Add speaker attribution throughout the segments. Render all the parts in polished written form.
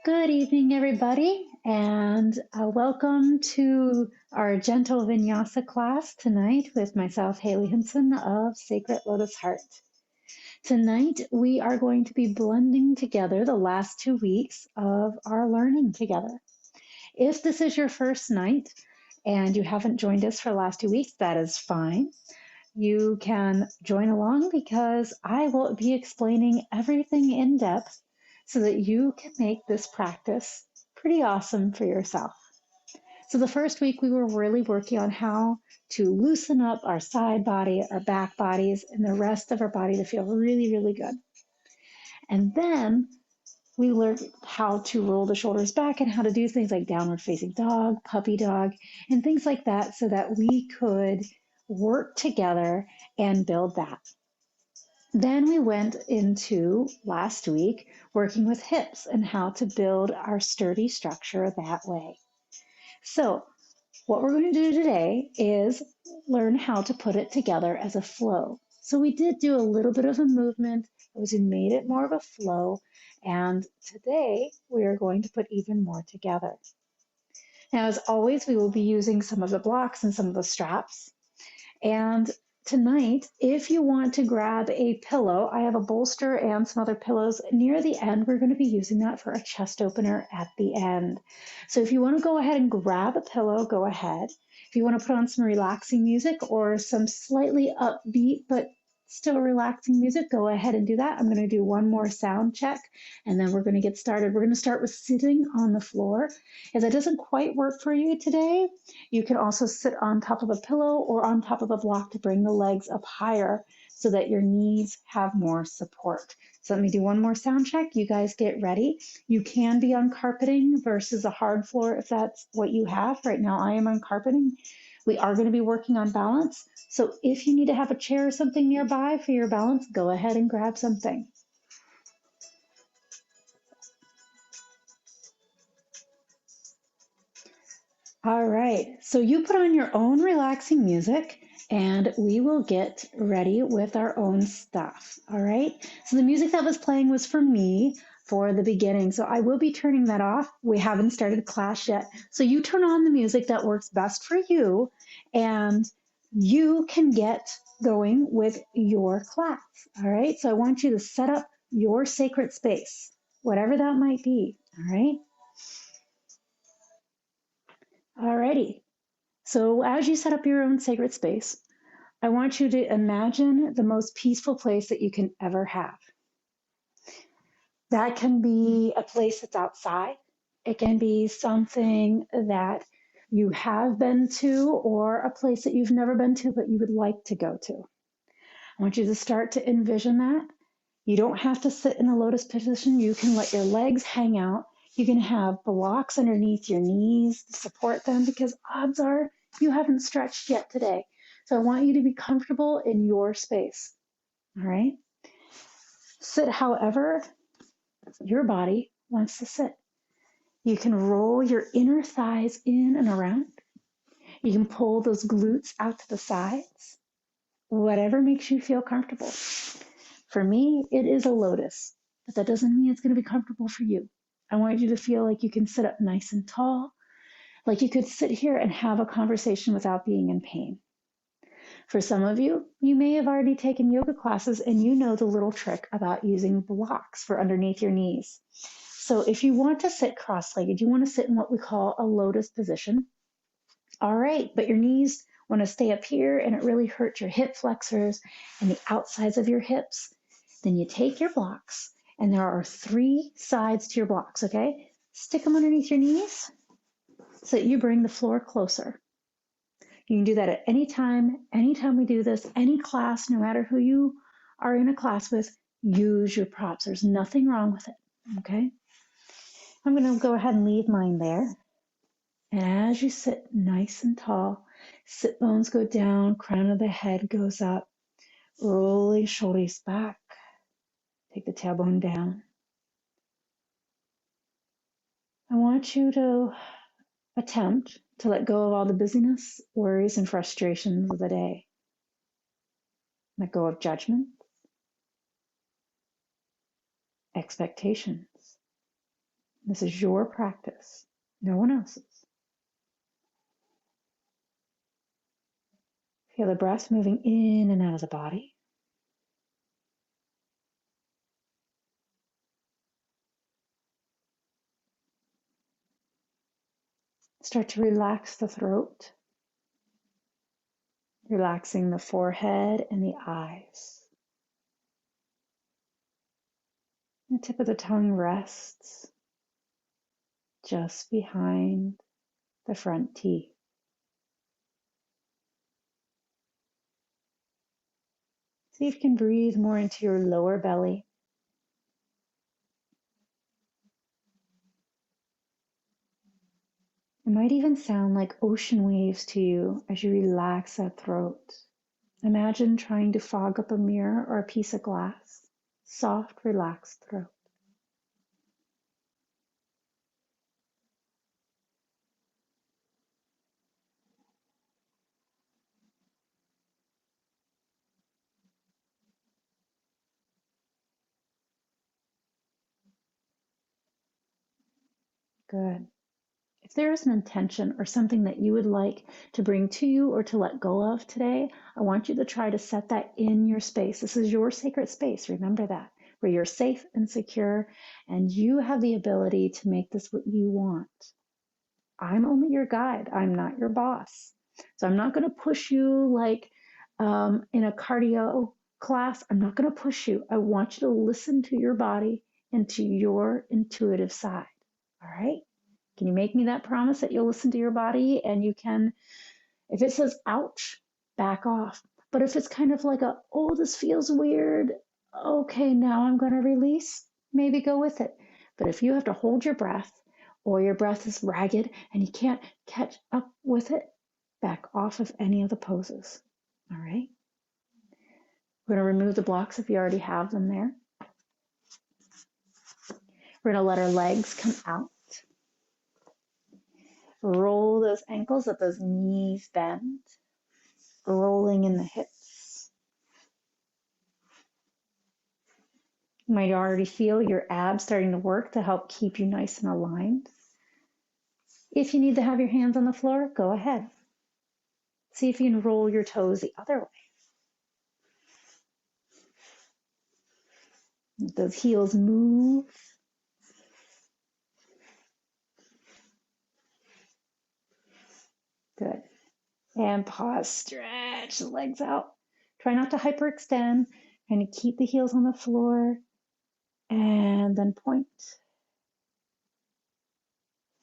Speaker 1: Good evening, everybody, and welcome to our Gentle Vinyasa class tonight with myself, Haley Hinson of Sacred Lotus Heart. Tonight, we are going to be blending together the last 2 weeks of our learning together. If this is your first night and you haven't joined us for the last 2 weeks, that is fine. You can join along because I will be explaining everything in depth so that you can make this practice pretty awesome for yourself. So the first week we were really working on how to loosen up our side body, our back bodies, and the rest of our body to feel really, really good. And then we learned how to roll the shoulders back and how to do things like downward facing dog, puppy dog, and things like that so that we could work together and build that. Then we went into last week working with hips and how to build our sturdy structure that way. So what we're going to do today is learn how to put it together as a flow. So we did do a little bit of a movement, we made it more of a flow, and today we are going to put even more together. Now, as always, we will be using some of the blocks and some of the straps. And tonight, if you want to grab a pillow, I have a bolster and some other pillows near the end. We're going to be using that for a chest opener at the end. So if you want to go ahead and grab a pillow, go ahead. If you want to put on some relaxing music or some slightly upbeat but still relaxing music, go ahead and do that. I'm going to do one more sound check and then we're going to get started. We're going to start with sitting on the floor. If that doesn't quite work for you today, you can also sit on top of a pillow or on top of a block to bring the legs up higher so that your knees have more support. So let me do one more sound check. You guys get ready. You can be on carpeting versus a hard floor if that's what you have. Right now I am on carpeting. We are going to be working on balance. So if you need to have a chair or something nearby for your balance, go ahead and grab something. All right, so you put on your own relaxing music and we will get ready with our own stuff. All right, so the music that was playing was for me for the beginning. So I will be turning that off. We haven't started class yet. So you turn on the music that works best for you and you can get going with your class. All right, so I want you to set up your sacred space, whatever that might be. All right. Alrighty. So as you set up your own sacred space, I want you to imagine the most peaceful place that you can ever have. That can be a place that's outside. It can be something that you have been to or a place that you've never been to but you would like to go to. I want you to start to envision that. You don't have to sit in a lotus position. You can let your legs hang out. You can have blocks underneath your knees to support them because odds are you haven't stretched yet today. So I want you to be comfortable in your space. All right. Sit however your body wants to sit. You can roll your inner thighs in and around. You can pull those glutes out to the sides. Whatever makes you feel comfortable. For me, it is a lotus, but that doesn't mean it's going to be comfortable for you. I want you to feel like you can sit up nice and tall, like you could sit here and have a conversation without being in pain. For some of you, you may have already taken yoga classes and you know the little trick about using blocks for underneath your knees. So if you want to sit cross-legged, you want to sit in what we call a lotus position. All right, but your knees want to stay up here and it really hurts your hip flexors and the outsides of your hips. Then you take your blocks, and there are 3 sides to your blocks, okay? Stick them underneath your knees so that you bring the floor closer. You can do that at any time we do this, any class, no matter who you are in a class with, use your props. There's nothing wrong with it, okay? I'm going to go ahead and leave mine there. And as you sit nice and tall, sit bones go down, crown of the head goes up, roll your shoulders back. Take the tailbone down. I want you to attempt to let go of all the busyness, worries, and frustrations of the day. Let go of judgment, expectations, This is your practice, no one else's. Feel the breath moving in and out of the body. Start to relax the throat, relaxing the forehead and the eyes. The tip of the tongue rests just behind the front teeth. See if you can breathe more into your lower belly. It might even sound like ocean waves to you as you relax that throat. Imagine trying to fog up a mirror or a piece of glass. Soft, relaxed throat. Good. If there is an intention or something that you would like to bring to you or to let go of today, I want you to try to set that in your space. This is your sacred space. Remember that, where you're safe and secure, and you have the ability to make this what you want. I'm only your guide. I'm not your boss. So I'm not going to push you like in a cardio class. I'm not going to push you. I want you to listen to your body and to your intuitive side. All right? Can you make me that promise that you'll listen to your body and you can, if it says ouch, back off. But if it's kind of like oh, this feels weird. Okay, now I'm going to release. Maybe go with it. But if you have to hold your breath or your breath is ragged and you can't catch up with it, back off of any of the poses. All right? We're going to remove the blocks if you already have them there. We're going to let our legs come out. Roll those ankles, let those knees bend. Rolling in the hips. You might already feel your abs starting to work to help keep you nice and aligned. If you need to have your hands on the floor, go ahead. See if you can roll your toes the other way. Let those heels move. Good. And pause, stretch the legs out. Try not to hyperextend. Kind of keep the heels on the floor. And then point.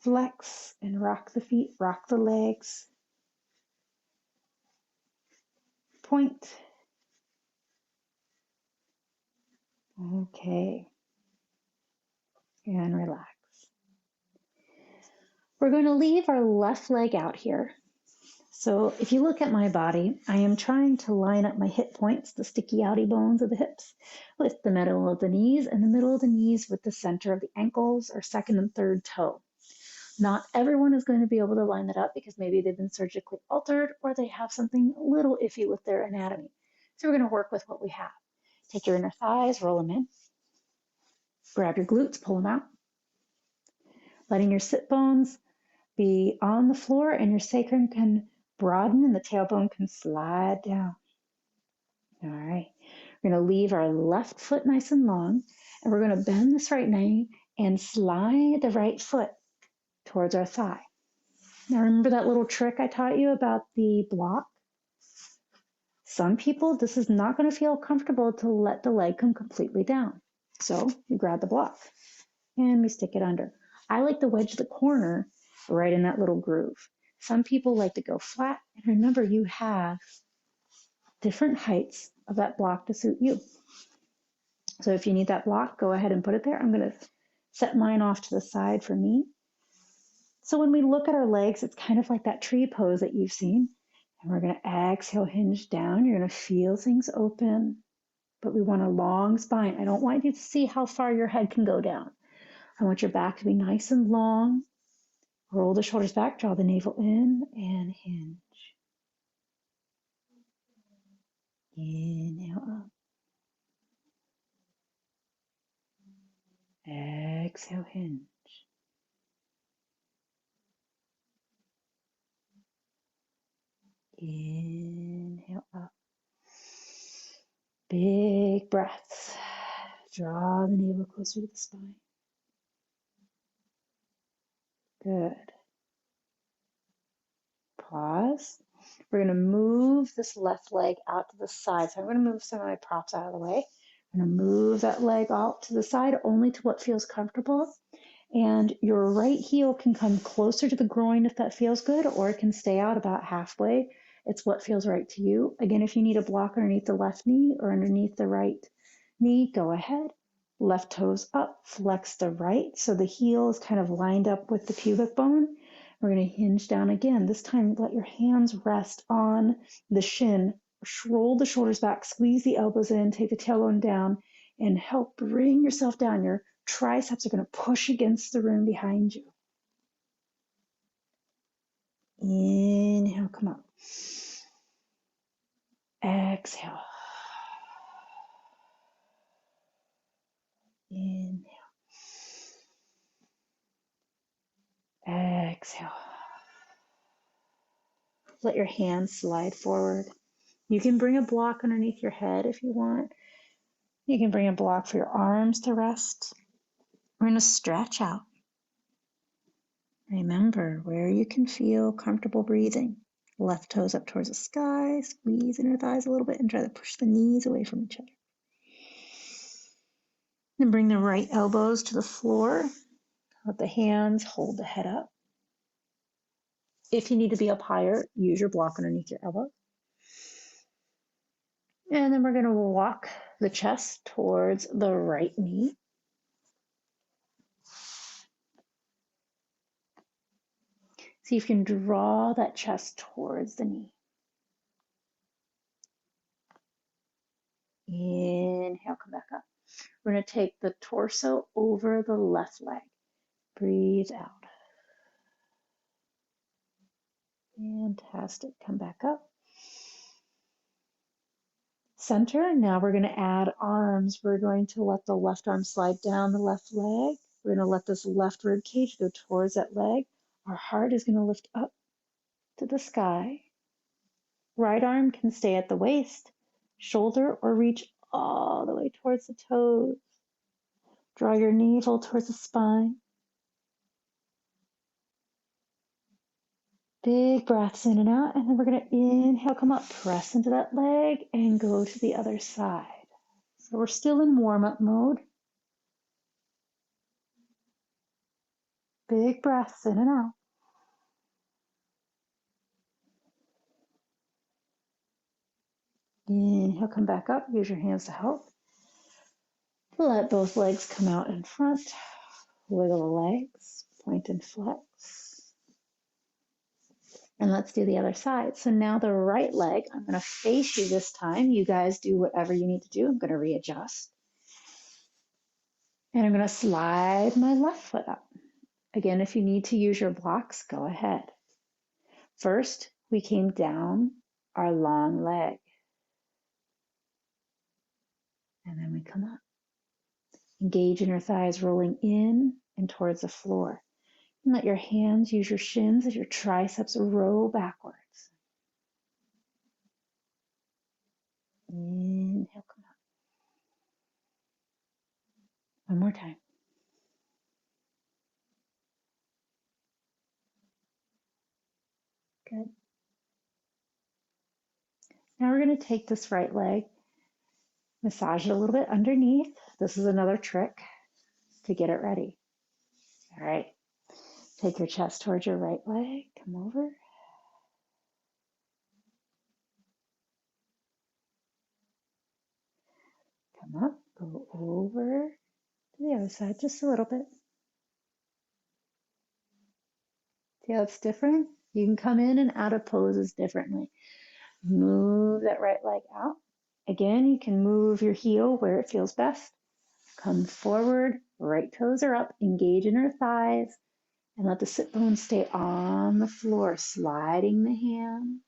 Speaker 1: Flex and rock the feet, rock the legs. Point. Okay. And relax. We're going to leave our left leg out here. So if you look at my body, I am trying to line up my hip points, the sticky outy bones of the hips, with the middle of the knees and the middle of the knees with the center of the ankles or second and third toe. Not everyone is going to be able to line that up because maybe they've been surgically altered or they have something a little iffy with their anatomy. So we're going to work with what we have. Take your inner thighs, roll them in. Grab your glutes, pull them out. Letting your sit bones be on the floor and your sacrum can broaden and the tailbone can slide down. All right. We're going to leave our left foot nice and long and we're going to bend this right knee and slide the right foot towards our thigh. Now remember that little trick I taught you about the block? Some people, this is not going to feel comfortable to let the leg come completely down. So you grab the block and we stick it under. I like to wedge the corner right in that little groove. Some people like to go flat. And remember, you have different heights of that block to suit you. So if you need that block, go ahead and put it there. I'm going to set mine off to the side for me. So when we look at our legs, it's kind of like that tree pose that you've seen. And we're going to exhale, hinge down. You're going to feel things open, but we want a long spine. I don't want you to see how far your head can go down. I want your back to be nice and long. Roll the shoulders back, draw the navel in, and hinge. Inhale up. Exhale, hinge. Inhale up. Big breaths. Draw the navel closer to the spine. Good. Pause. We're going to move this left leg out to the side. So I'm going to move some of my props out of the way. I'm going to move that leg out to the side only to what feels comfortable. And your right heel can come closer to the groin if that feels good, or it can stay out about halfway. It's what feels right to you. Again, if you need a block underneath the left knee or underneath the right knee, go ahead. Left toes up, flex the right so the heel is kind of lined up with the pubic bone. We're going to hinge down again. This time, let your hands rest on the shin. Roll the shoulders back, squeeze the elbows in, take the tailbone down, and help bring yourself down. Your triceps are going to push against the room behind you. Inhale, come up. Exhale. Inhale. Exhale. Let your hands slide forward. You can bring a block underneath your head if you want. You can bring a block for your arms to rest. We're going to stretch out. Remember where you can feel comfortable breathing. Left toes up towards the sky. Squeeze inner thighs a little bit and try to push the knees away from each other. Then bring the right elbows to the floor. Let the hands hold the head up. If you need to be up higher, use your block underneath your elbow. And then we're going to walk the chest towards the right knee. See if you can draw that chest towards the knee. Inhale, come back up. We're going to take the torso over the left leg. Breathe out. Fantastic. Come back up. Center. Now we're going to add arms. We're going to let the left arm slide down the left leg. We're going to let this left rib cage go towards that leg. Our heart is going to lift up to the sky. Right arm can stay at the waist, shoulder, or reach all the way towards the toes. Draw your navel towards the spine. Big breaths in and out, and then we're going to inhale, come up, press into that leg, and go to the other side. So we're still in warm-up mode. Big breaths in and out. Inhale, come back up, use your hands to help. Let both legs come out in front. Wiggle the legs, point and flex. And let's do the other side. So now the right leg, I'm going to face you this time. You guys do whatever you need to do. I'm going to readjust. And I'm going to slide my left foot up. Again, if you need to use your blocks, go ahead. First, we came down our long leg. And then we come up. Engage inner thighs rolling in and towards the floor. And let your hands use your shins as your triceps roll backwards. Inhale, come up. One more time. Good. Now we're going to take this right leg, massage it a little bit underneath. This is another trick to get it ready. All right. Take your chest towards your right leg. Come over. Come up. Go over to the other side just a little bit. See how it's different? You can come in and out of poses differently. Move that right leg out. Again, you can move your heel where it feels best. Come forward, right toes are up, engage inner thighs, and let the sit bones stay on the floor, sliding the hands.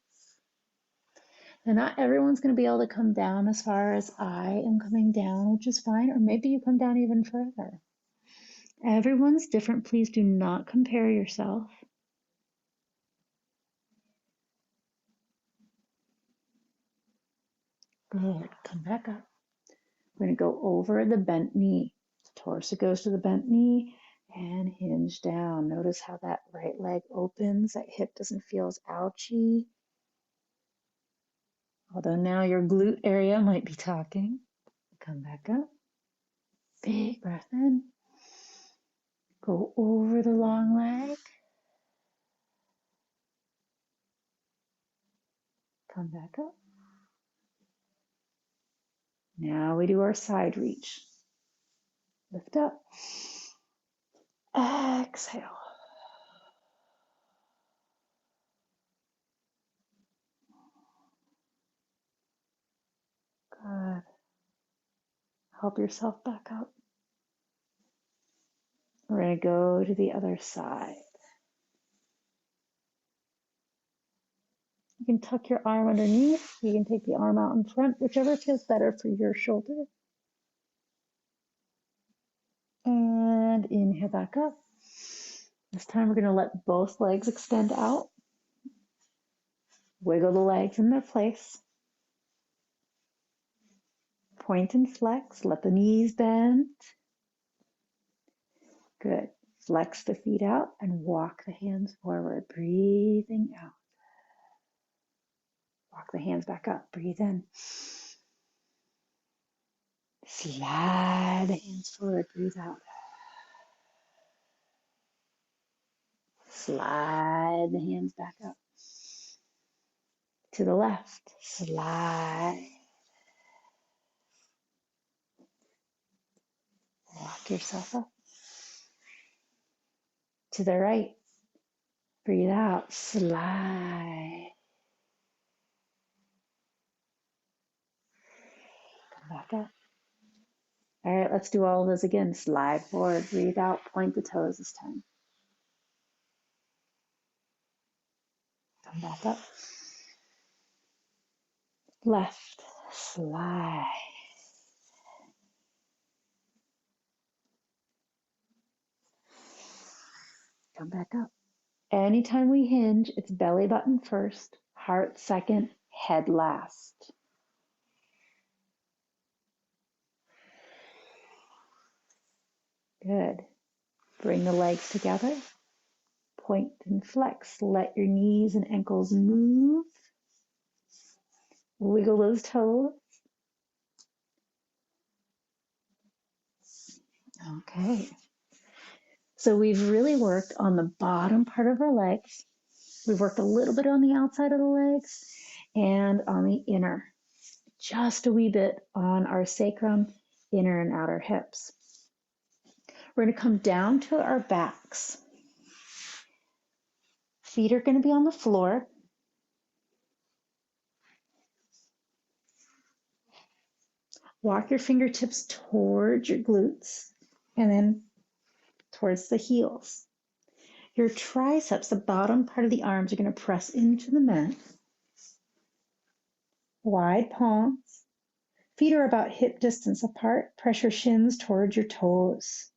Speaker 1: And not everyone's going to be able to come down as far as I am coming down, which is fine, or maybe you come down even further. Everyone's different. Please do not compare yourself. Good. Come back up. We're going to go over the bent knee. Torso goes to the bent knee and hinge down. Notice how that right leg opens. That hip doesn't feel as ouchy. Although now your glute area might be talking. Come back up. Big breath in. Go over the long leg. Come back up. Now we do our side reach. Lift up. Exhale. Good. Help yourself back up. We're going to go to the other side. You can tuck your arm underneath. You can take the arm out in front, whichever feels better for your shoulder. And inhale back up. This time we're going to let both legs extend out. Wiggle the legs in their place. Point and flex. Let the knees bend. Good. Flex the feet out and walk the hands forward. Breathing out. Walk the hands back up. Breathe in. Slide the hands forward. Breathe out. Slide the hands back up. To the left. Slide. Walk yourself up. To the right. Breathe out. Slide. Come back up. All right, let's do all of those again. Slide forward. Breathe out. Point the toes this time. Come back up. Left. Slide. Come back up. Anytime we hinge, it's belly button first, heart second, head last. Good. Bring the legs together. Point and flex. Let your knees and ankles move. Wiggle those toes. Okay. So we've really worked on the bottom part of our legs. We've worked a little bit on the outside of the legs and on the inner. Just a wee bit on our sacrum, inner and outer hips. We're going to come down to our backs. Feet are going to be on the floor. Walk your fingertips towards your glutes and then towards the heels. Your triceps, the bottom part of the arms, are going to press into the mat. Wide palms. Feet are about hip distance apart. Press your shins towards your toes.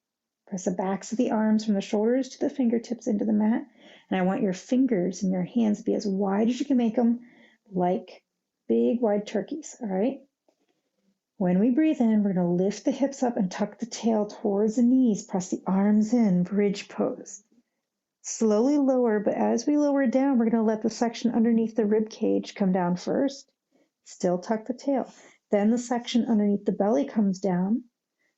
Speaker 1: Press the backs of the arms from the shoulders to the fingertips into the mat. And I want your fingers and your hands to be as wide as you can make them, like big wide turkeys, all right? When we breathe in, we're going to lift the hips up and tuck the tail towards the knees. Press the arms in, bridge pose. Slowly lower, but as we lower down, we're going to let the section underneath the rib cage come down first. Still tuck the tail. Then the section underneath the belly comes down.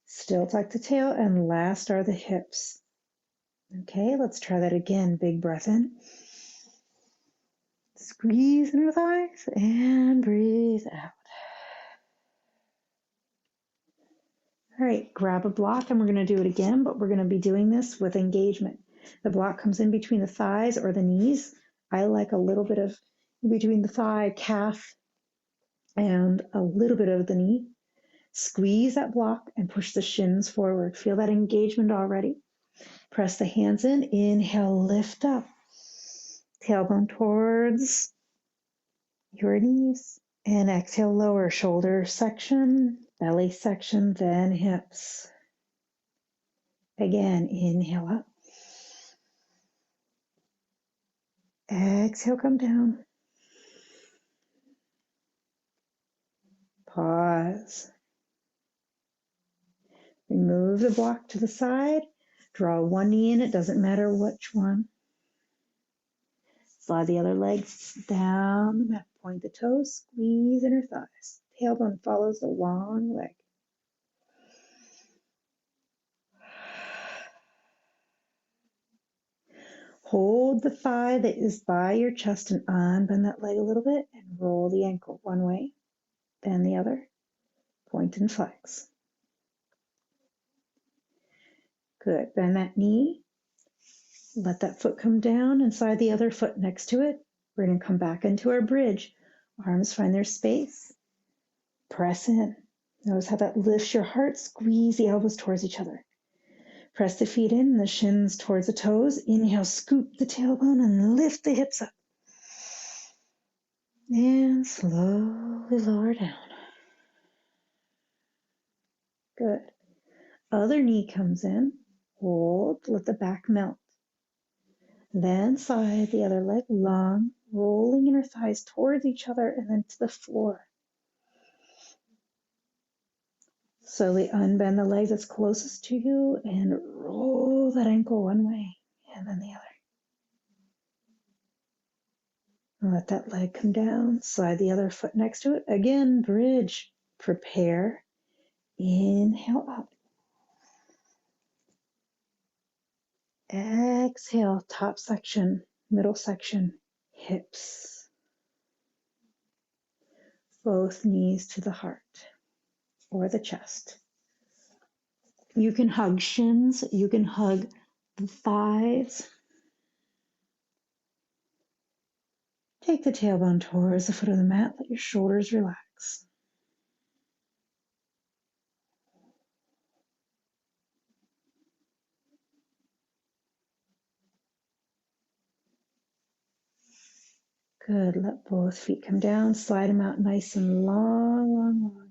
Speaker 1: Still tuck the tail, and last are the hips. Okay, let's try that again. Big breath in. Squeeze into the thighs and breathe out. All right, grab a block and we're going to do it again, but we're going to be doing this with engagement. The block comes in between the thighs or the knees. I like a little bit of in between the thigh, calf, and a little bit of the knee. Squeeze that block and push the shins forward. Feel that engagement already. Press the hands in. Inhale, lift up. Tailbone towards your knees. And exhale, lower shoulder section, belly section, then hips. Again, inhale up. Exhale, come down. Pause. Remove the block to the side. Draw one knee in, it doesn't matter which one. Slide the other leg down the mat. Point the toes, squeeze inner thighs. Tailbone follows the long leg. Hold the thigh that is by your chest and unbend that leg a little bit and roll the ankle one way, bend the other, point and flex. Good. Bend that knee. Let that foot come down and slide the other foot next to it. We're going to come back into our bridge. Arms find their space. Press in. Notice how that lifts your heart. Squeeze the elbows towards each other. Press the feet in and the shins towards the toes. Inhale, scoop the tailbone and lift the hips up. And slowly lower down. Good. Other knee comes in. Hold. Let the back melt. Then slide the other leg long, rolling inner thighs towards each other and then to the floor. Slowly unbend the leg that's closest to you and roll that ankle one way and then the other. Let that leg come down. Slide the other foot next to it. Again, bridge. Prepare. Inhale up. Exhale, top section, middle section, hips. Both knees to the heart or the chest. You can hug shins. You can hug the thighs. Take the tailbone towards the foot of the mat. Let your shoulders relax. Good. Let both feet come down. Slide them out nice and long, long, long.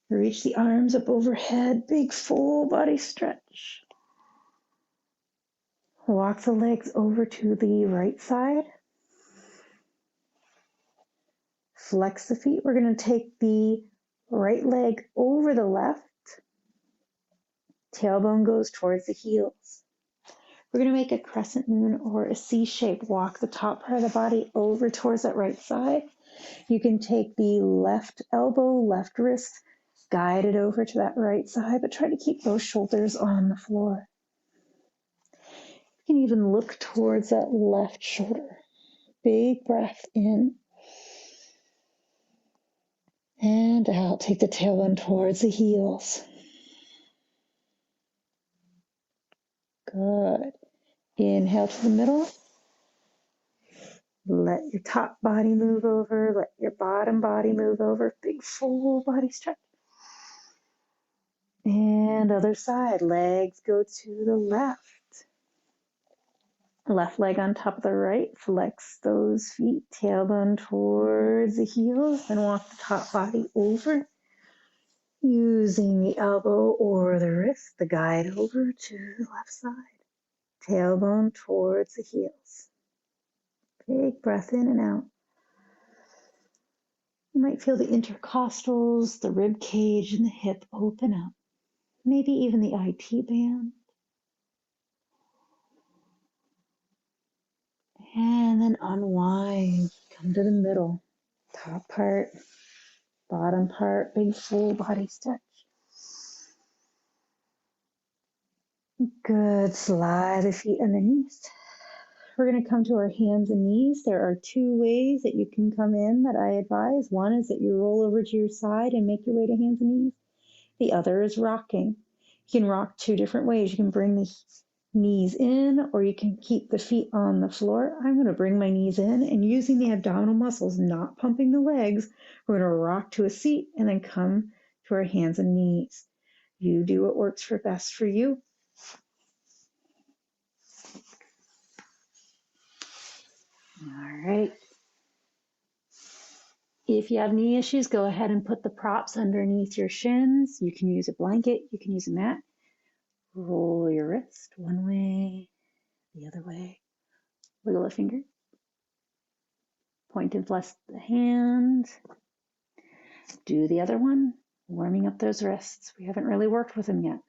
Speaker 1: Reach the arms up overhead. Big full body stretch. Walk the legs over to the right side. Flex the feet. We're going to take the right leg over the left. Tailbone goes towards the heels. We're going to make a crescent moon or a C shape. Walk the top part of the body over towards that right side. You can take the left elbow, left wrist, guide it over to that right side, but try to keep those shoulders on the floor. You can even look towards that left shoulder. Big breath in and out. Take the tailbone towards the heels. Good. Inhale to the middle. Let your top body move over. Let your bottom body move over. Big full body stretch. And other side. Legs go to the left. Left leg on top of the right. Flex those feet. Tailbone towards the heels. Then walk the top body over. Using the elbow or the wrist. The guide over to the left side. Tailbone towards the heels. Big breath in and out. You might feel the intercostals, the rib cage, and the hip open up. Maybe even the IT band. And then unwind. Come to the middle. Top part, bottom part, big full body stretch. Good. Slide the feet underneath. We're going to come to our hands and knees. There are two ways that you can come in that I advise. One is that you roll over to your side and make your way to hands and knees. The other is rocking. You can rock two different ways. You can bring the knees in or you can keep the feet on the floor. I'm going to bring my knees in and using the abdominal muscles, not pumping the legs, we're going to rock to a seat and then come to our hands and knees. You do what works for best for you. All right. If you have knee issues, go ahead and put the props underneath your shins. You can use a blanket. You can use a mat. Roll your wrist one way, the other way. Wiggle a finger. Point and flex the hand. Do the other one, warming up those wrists. We haven't really worked with them yet.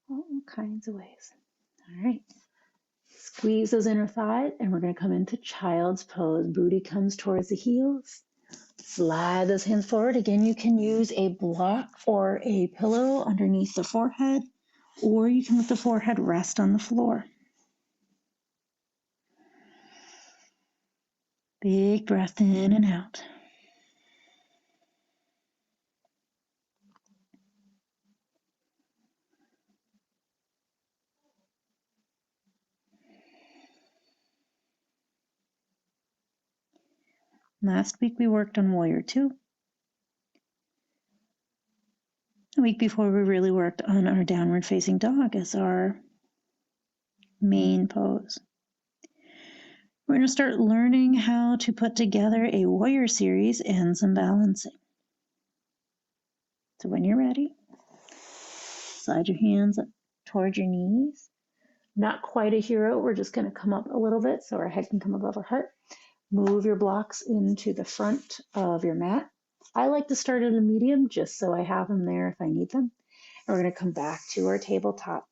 Speaker 1: All kinds of ways. All right. Squeeze those inner thighs, and we're going to come into child's pose. Booty comes towards the heels. Slide those hands forward. Again, you can use a block or a pillow underneath the forehead, or you can let the forehead rest on the floor. Big breath in and out. Last week we worked on Warrior Two. The week before we really worked on our downward facing dog as our main pose. We're going to start learning how to put together a warrior series and some balancing. So when you're ready, slide your hands up towards your knees. Not quite a hero. We're just going to come up a little bit so our head can come above our heart. Move your blocks into the front of your mat. I like to start at a medium just so I have them there if I need them. And we're going to come back to our tabletop.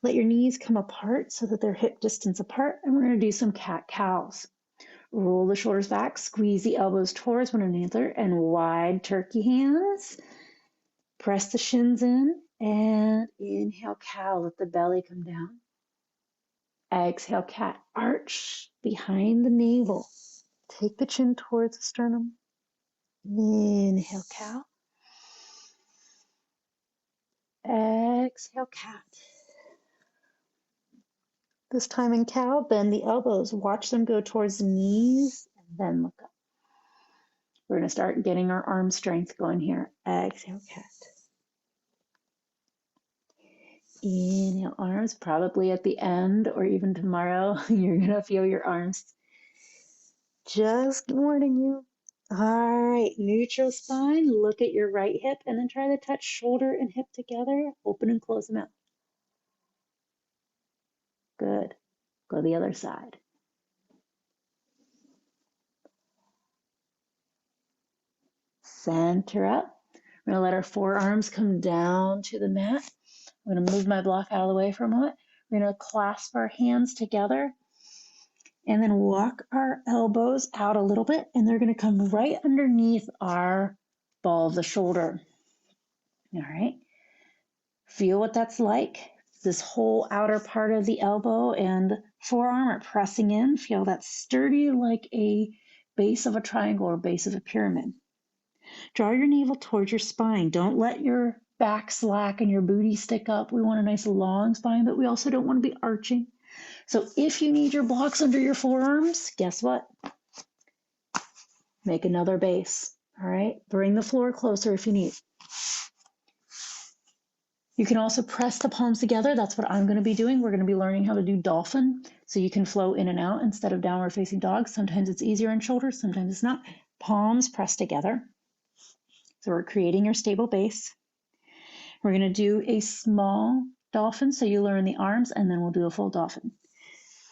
Speaker 1: Let your knees come apart so that they're hip distance apart, and we're going to do some cat-cows. Roll the shoulders back, squeeze the elbows towards one another, and wide turkey hands. Press the shins in, and inhale, cow, let the belly come down. Exhale, cat, arch behind the navel. Take the chin towards the sternum. Inhale, cow. Exhale, cat. This time in cow, bend the elbows. Watch them go towards the knees and then look up. We're going to start getting our arm strength going here. Exhale, cat. Inhale, arms. Probably at the end or even tomorrow, you're going to feel your arms. Just warning you. All right, neutral spine. Look at your right hip and then try to touch shoulder and hip together. Open and close them out. Good. Go the other side. Center up. We're going to let our forearms come down to the mat. I'm going to move my block out of the way for a moment. We're going to clasp our hands together and then walk our elbows out a little bit, and they're going to come right underneath our ball of the shoulder. All right. Feel what that's like. This whole outer part of the elbow and forearm are pressing in. Feel that sturdy like a base of a triangle or base of a pyramid. Draw your navel towards your spine. Don't let your back slack and your booty stick up. We want a nice long spine, but we also don't want to be arching. So if you need your blocks under your forearms, guess what? Make another base. All right. Bring the floor closer if you need. You can also press the palms together. That's what I'm going to be doing. We're going to be learning how to do dolphin so you can flow in and out instead of downward facing dog. Sometimes it's easier in shoulders, sometimes it's not. Palms pressed together. So we're creating your stable base. We're going to do a small dolphin so you learn the arms, and then we'll do a full dolphin.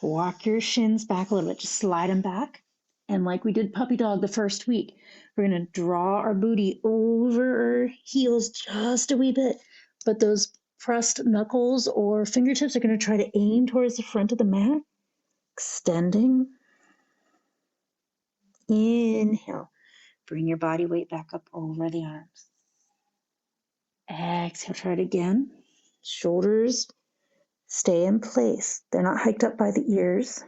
Speaker 1: Walk your shins back a little bit. Just slide them back. And like we did puppy dog the first week, we're going to draw our booty over our heels just a wee bit. But those pressed knuckles or fingertips are going to try to aim towards the front of the mat. Extending. Inhale. Bring your body weight back up over the arms. Exhale. Try it again. Shoulders stay in place. They're not hiked up by the ears.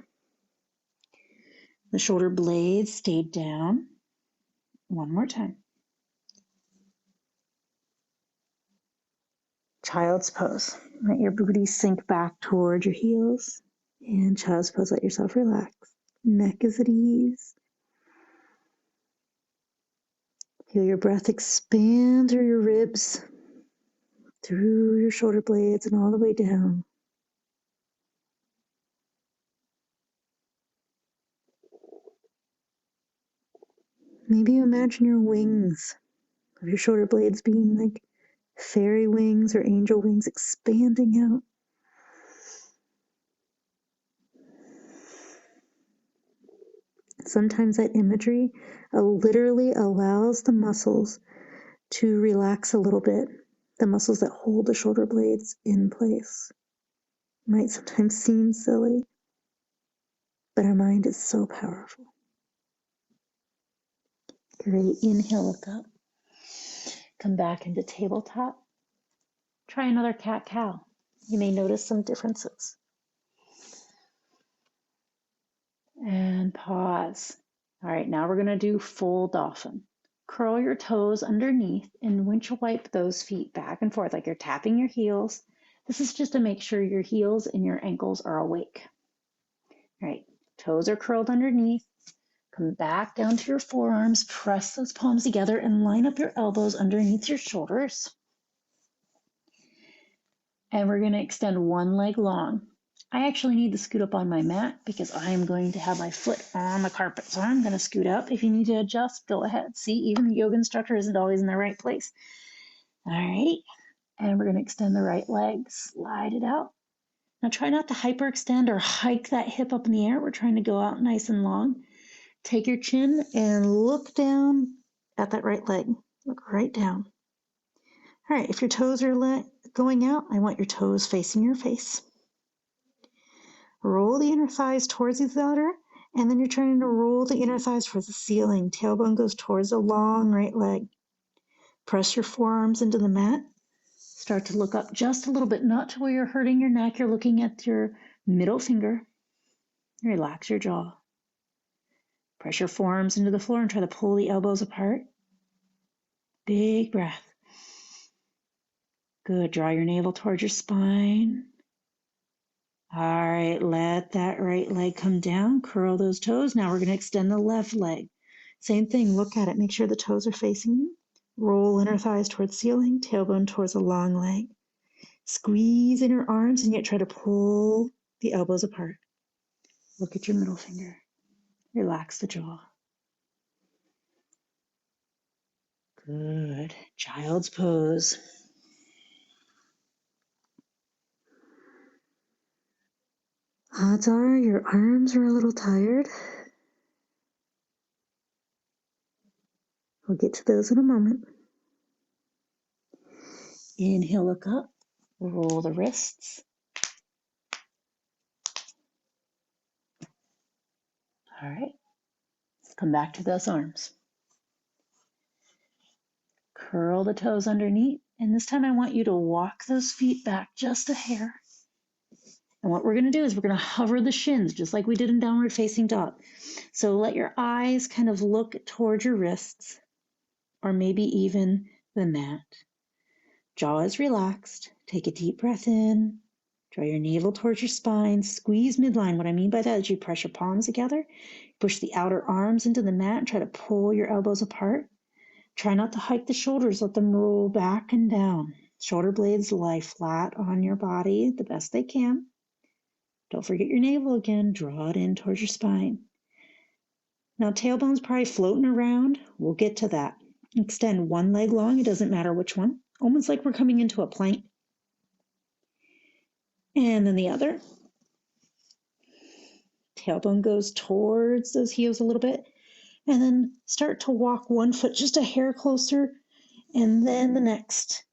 Speaker 1: The shoulder blades stay down. One more time. Child's pose. Let your booty sink back towards your heels. And child's pose, let yourself relax. Neck is at ease. Feel your breath expand through your ribs, through your shoulder blades, and all the way down. Maybe you imagine your wings of your shoulder blades being like fairy wings or angel wings expanding out. Sometimes that imagery literally allows the muscles to relax a little bit, the muscles that hold the shoulder blades in place. Might sometimes seem silly, but our mind is so powerful. Great. Inhale, look up. Come back into tabletop. Try another cat-cow. You may notice some differences. And pause. All right, now we're going to do full dolphin. Curl your toes underneath and windshield wipe those feet back and forth like you're tapping your heels. This is just to make sure your heels and your ankles are awake. All right, toes are curled underneath. Come back down to your forearms, press those palms together and line up your elbows underneath your shoulders. And we're going to extend one leg long. I actually need to scoot up on my mat because I am going to have my foot on the carpet. So I'm going to scoot up. If you need to adjust, go ahead. See, even the yoga instructor isn't always in the right place. All right. And we're going to extend the right leg, slide it out. Now try not to hyperextend or hike that hip up in the air. We're trying to go out nice and long. Take your chin and look down at that right leg. Look right down. All right, if your toes are going out, I want your toes facing your face. Roll the inner thighs towards each other, and then you're trying to roll the inner thighs towards the ceiling. Tailbone goes towards the long right leg. Press your forearms into the mat. Start to look up just a little bit, not to where you're hurting your neck. You're looking at your middle finger. Relax your jaw. Press your forearms into the floor and try to pull the elbows apart. Big breath. Good. Draw your navel towards your spine. All right, let that right leg come down. Curl those toes. Now we're going to extend the left leg. Same thing. Look at it. Make sure the toes are facing you. Roll inner thighs towards ceiling, tailbone towards the long leg. Squeeze in your arms and yet try to pull the elbows apart. Look at your middle finger. Relax the jaw. Good. Child's pose. Odds are your arms are a little tired. We'll get to those in a moment. Inhale, look up. Roll the wrists. All right. Come back to those arms. Curl the toes underneath. And this time I want you to walk those feet back just a hair. And what we're going to do is we're going to hover the shins just like we did in downward facing dog. So let your eyes kind of look towards your wrists or maybe even the mat. Jaw is relaxed. Take a deep breath in. Draw your navel towards your spine. Squeeze midline. What I mean by that is you press your palms together. Push the outer arms into the mat and try to pull your elbows apart. Try not to hike the shoulders. Let them roll back and down. Shoulder blades lie flat on your body the best they can. Don't forget your navel again. Draw it in towards your spine. Now tailbone's probably floating around. We'll get to that. Extend one leg long. It doesn't matter which one. Almost like we're coming into a plank. And then the other. Tailbone goes towards those heels a little bit. And then start to walk one foot just a hair closer. And then the next.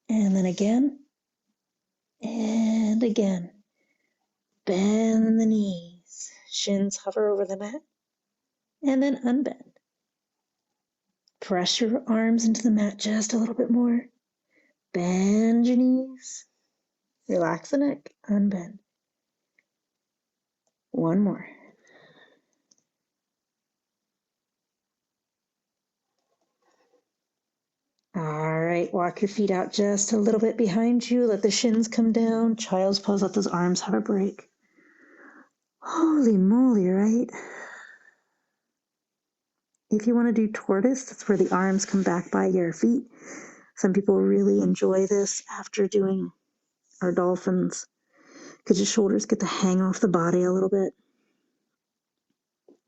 Speaker 1: And then again. And again. Bend the knees. Shins hover over the mat. And then unbend. Press your arms into the mat just a little bit more. Bend your knees. Relax the neck. Unbend. One more. All right, walk your feet out just a little bit behind you. Let the shins come down. Child's pose. Let those arms have a break. Holy moly, right? If you want to do tortoise, that's where the arms come back by your feet. Some people really enjoy this after doing our dolphins because your shoulders get to hang off the body a little bit.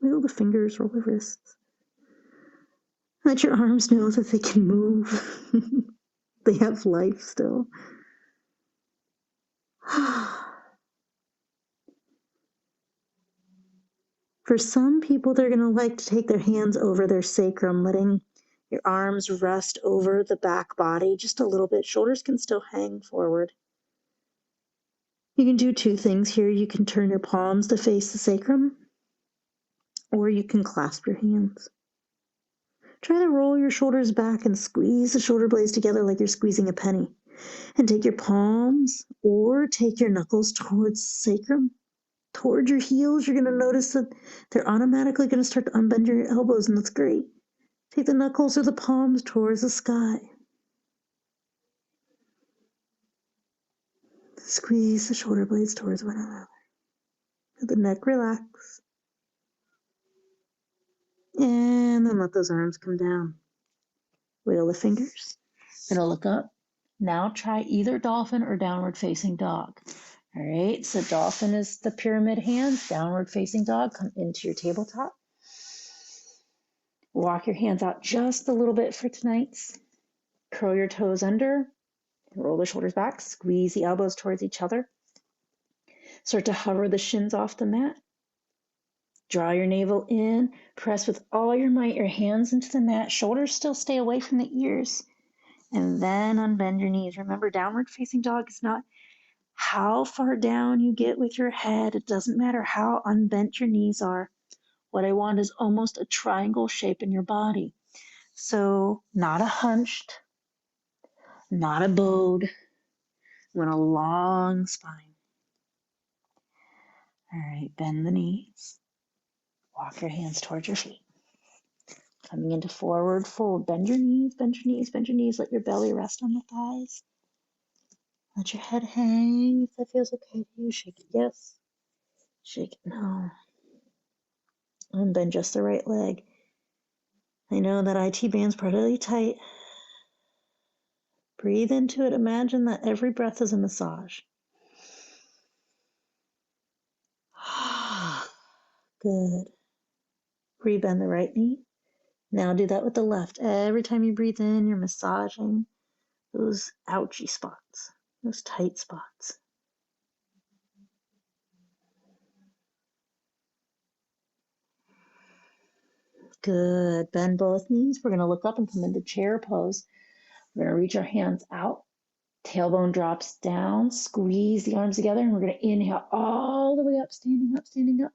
Speaker 1: Wiggle the fingers, roll the wrists. Let your arms know that they can move. They have life still.
Speaker 2: For some people, they're going to like to take their hands over their sacrum, letting your arms rest over the back body just a little bit. Shoulders can still hang forward. You can do two things here. You can turn your palms to face the sacrum, or you can clasp your hands. Try to roll your shoulders back and squeeze the shoulder blades together like you're squeezing a penny. And take your palms or take your knuckles towards the sacrum, towards your heels. You're going to notice that they're automatically going to start to unbend your elbows, and that's great. Take the knuckles or the palms towards the sky. Squeeze the shoulder blades towards one another. Let the neck relax. And then let those arms come down. Wiggle the fingers. Gonna look up. Now try either dolphin or downward facing dog. All right, so dolphin is the pyramid hands. Downward facing dog, come into your tabletop. Walk your hands out just a little bit for tonight's. Curl your toes under. Roll the shoulders back. Squeeze the elbows towards each other. Start to hover the shins off the mat. Draw your navel in. Press with all your might your hands into the mat. Shoulders still stay away from the ears. And then unbend your knees. Remember, downward facing dog is not how far down you get with your head. It doesn't matter how unbent your knees are. What I want is almost a triangle shape in your body. So not a hunched, not a bowed. We want a long spine. All right, bend the knees. Walk your hands towards your feet. Coming into forward fold. Bend your knees, bend your knees, bend your knees. Let your belly rest on the thighs. Let your head hang if that feels okay to you. Shake it yes. Shake it no. And bend just the right leg. I know that IT band's pretty tight. Breathe into it. Imagine that every breath is a massage. Good. Rebend the right knee. Now do that with the left. Every time you breathe in, you're massaging those ouchy spots, those tight spots. Good. Bend both knees. We're going to look up and come into chair pose. We're going to reach our hands out. Tailbone drops down. Squeeze the arms together. And we're going to inhale all the way up, standing up, standing up.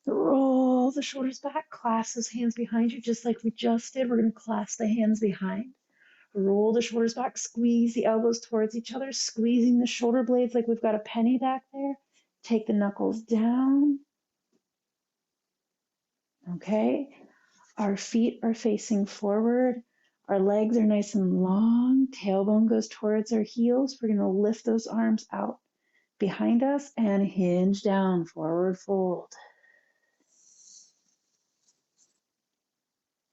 Speaker 2: Roll the shoulders back. Clasp those hands behind you just like we just did. We're going to clasp the hands behind. Roll the shoulders back. Squeeze the elbows towards each other. Squeezing the shoulder blades like we've got a penny back there. Take the knuckles down. Okay. Our feet are facing forward. Our legs are nice and long. Tailbone goes towards our heels. We're going to lift those arms out behind us and hinge down, forward fold.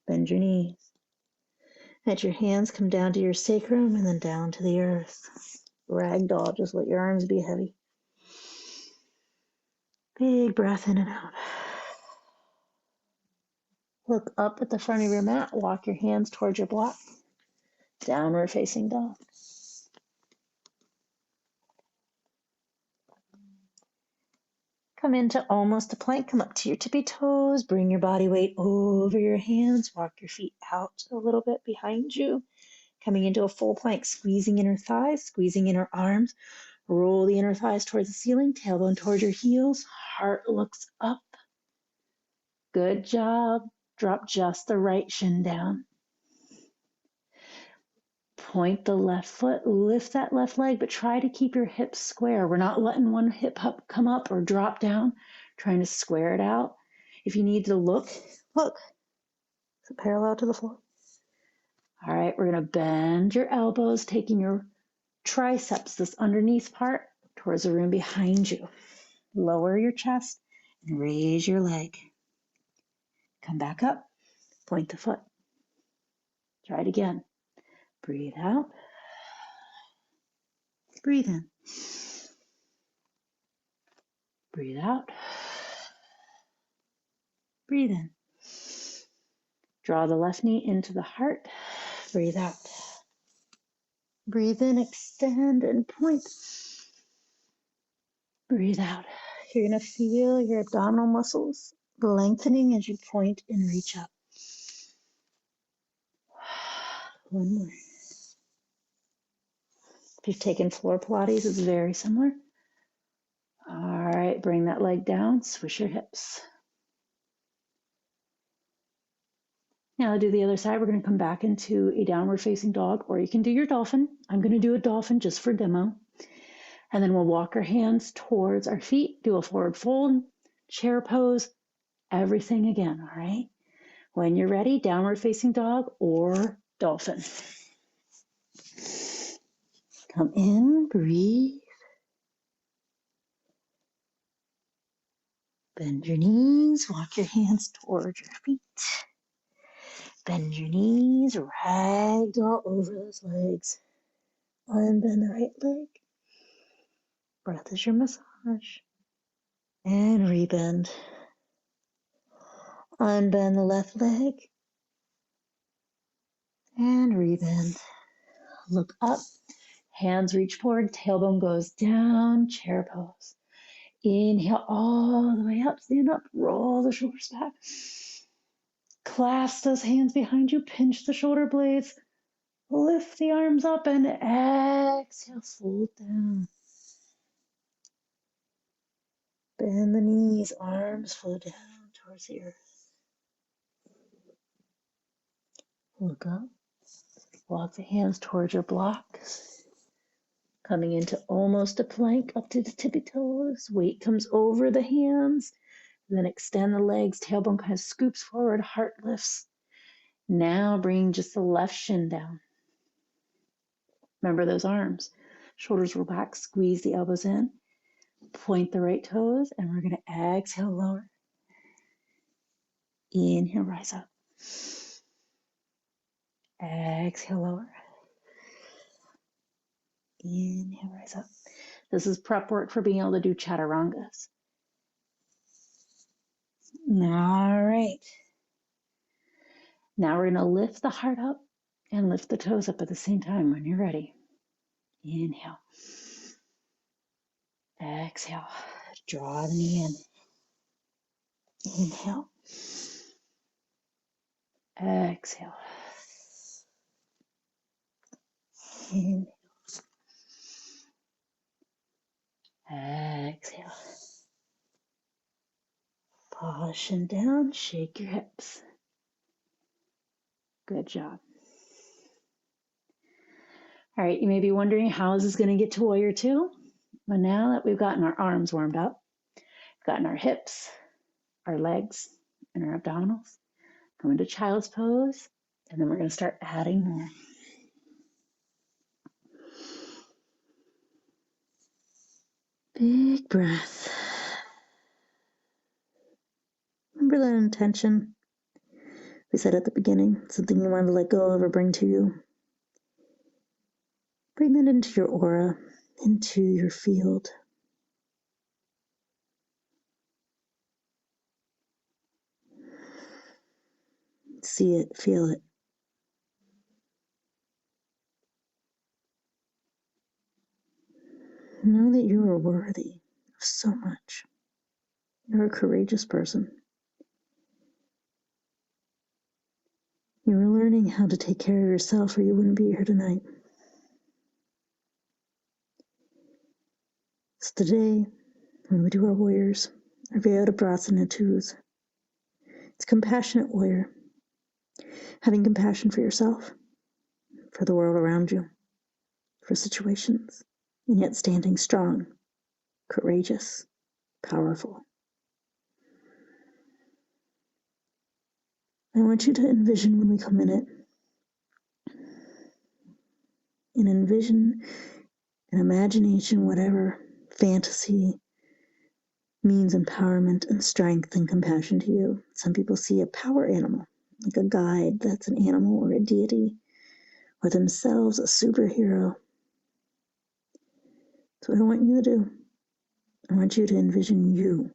Speaker 2: Bend your knees. Let your hands come down to your sacrum and then down to the earth. Ragdoll, just let your arms be heavy. Big breath in and out. Look up at the front of your mat. Walk your hands towards your block. Downward facing dog. Come into almost a plank. Come up to your tippy toes. Bring your body weight over your hands. Walk your feet out a little bit behind you. Coming into a full plank. Squeezing inner thighs. Squeezing inner arms. Roll the inner thighs towards the ceiling. Tailbone towards your heels. Heart looks up. Good job. Drop just the right shin down. Point the left foot, lift that left leg, but try to keep your hips square. We're not letting one hip come up or drop down, trying to square it out. If you need to look. Is it parallel to the floor? All right, we're going to bend your elbows, taking your triceps, this underneath part, towards the room behind you. Lower your chest and raise your leg. Come back up, point the foot. Try it again. Breathe out. Breathe in. Breathe out. Breathe in. Draw the left knee into the heart. Breathe out. Breathe in, extend, and point. Breathe out. You're going to feel your abdominal muscles lengthening as you point and reach up. One more. If you've taken floor Pilates, it's very similar. All right, bring that leg down, swish your hips. Now do the other side. We're going to come back into a downward facing dog, or you can do your dolphin. I'm going to do a dolphin just for demo. And then we'll walk our hands towards our feet, do a forward fold, chair pose, everything again, all right? When you're ready, downward facing dog or dolphin. Come in, breathe. Bend your knees, walk your hands towards your feet. Bend your knees, ragdoll over those legs. Unbend the right leg. Breath is your massage. And rebend. Unbend the left leg. And rebend. Look up. Hands reach forward. Tailbone goes down. Chair pose. Inhale all the way up. Stand up. Roll the shoulders back. Clasp those hands behind you. Pinch the shoulder blades. Lift the arms up and exhale. Fold down. Bend the knees. Arms flow down towards the earth. Look up. Walk the hands towards your blocks. Coming into almost a plank up to the tippy toes. Weight comes over the hands. Then extend the legs. Tailbone kind of scoops forward. Heart lifts. Now bring just the left shin down. Remember those arms. Shoulders roll back. Squeeze the elbows in. Point the right toes. And we're going to exhale, lower. Inhale, rise up. Exhale, lower. Inhale, rise up. This is prep work for being able to do chaturangas. All right. Now we're going to lift the heart up and lift the toes up at the same time when you're ready. Inhale. Exhale. Draw the knee in. Inhale. Exhale. Inhale. Exhale. Push them down. Shake your hips. Good job. All right, you may be wondering, how is this going to get to warrior two? Well, now that we've gotten our arms warmed up, gotten our hips, our legs, and our abdominals, go into child's pose, and then we're going to start adding more. Big breath. Remember that intention we said at the beginning, something you want to let go of or bring to you. Bring that into your aura, into your field. See it, feel it. Know that you are worthy of so much. You're a courageous person. You are learning how to take care of yourself or you wouldn't be here tonight. So today, when we do our warriors, our Vyota twos, it's compassionate warrior. Having compassion for yourself, for the world around you, for situations, and yet standing strong, courageous, powerful. I want you to envision when we come in it, and envision an imagination, whatever fantasy means empowerment and strength and compassion to you. Some people see a power animal, like a guide that's an animal or a deity, or themselves a superhero. That's what I want you to do. I want you to envision you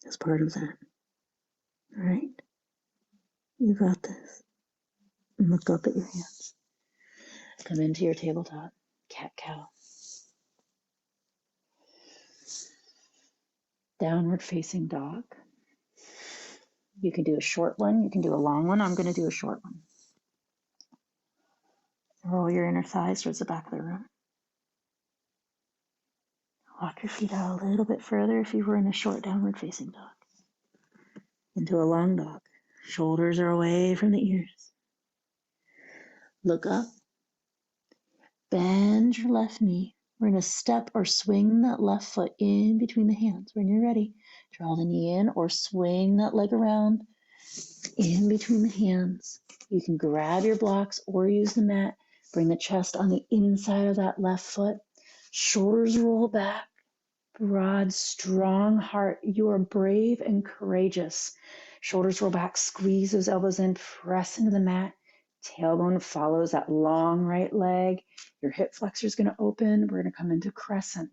Speaker 2: as part of that. All right? You got this. And look up at your hands. Come into your tabletop. Cat-cow. downward facing dog. You can do a short one. You can do a long one. I'm going to do a short one. Roll your inner thighs towards the back of the room. Walk your feet out a little bit further if you were in a short downward facing dog. Into a long dog. Shoulders are away from the ears. Look up. Bend your left knee. We're going to step or swing that left foot in between the hands. When you're ready, draw the knee in or swing that leg around in between the hands. You can grab your blocks or use the mat. Bring the chest on the inside of that left foot. Shoulders roll back. Broad, strong heart. You are brave and courageous. Shoulders roll back. Squeeze those elbows in. Press into the mat. Tailbone follows that long right leg. Your hip flexor is going to open. We're going to come into crescent.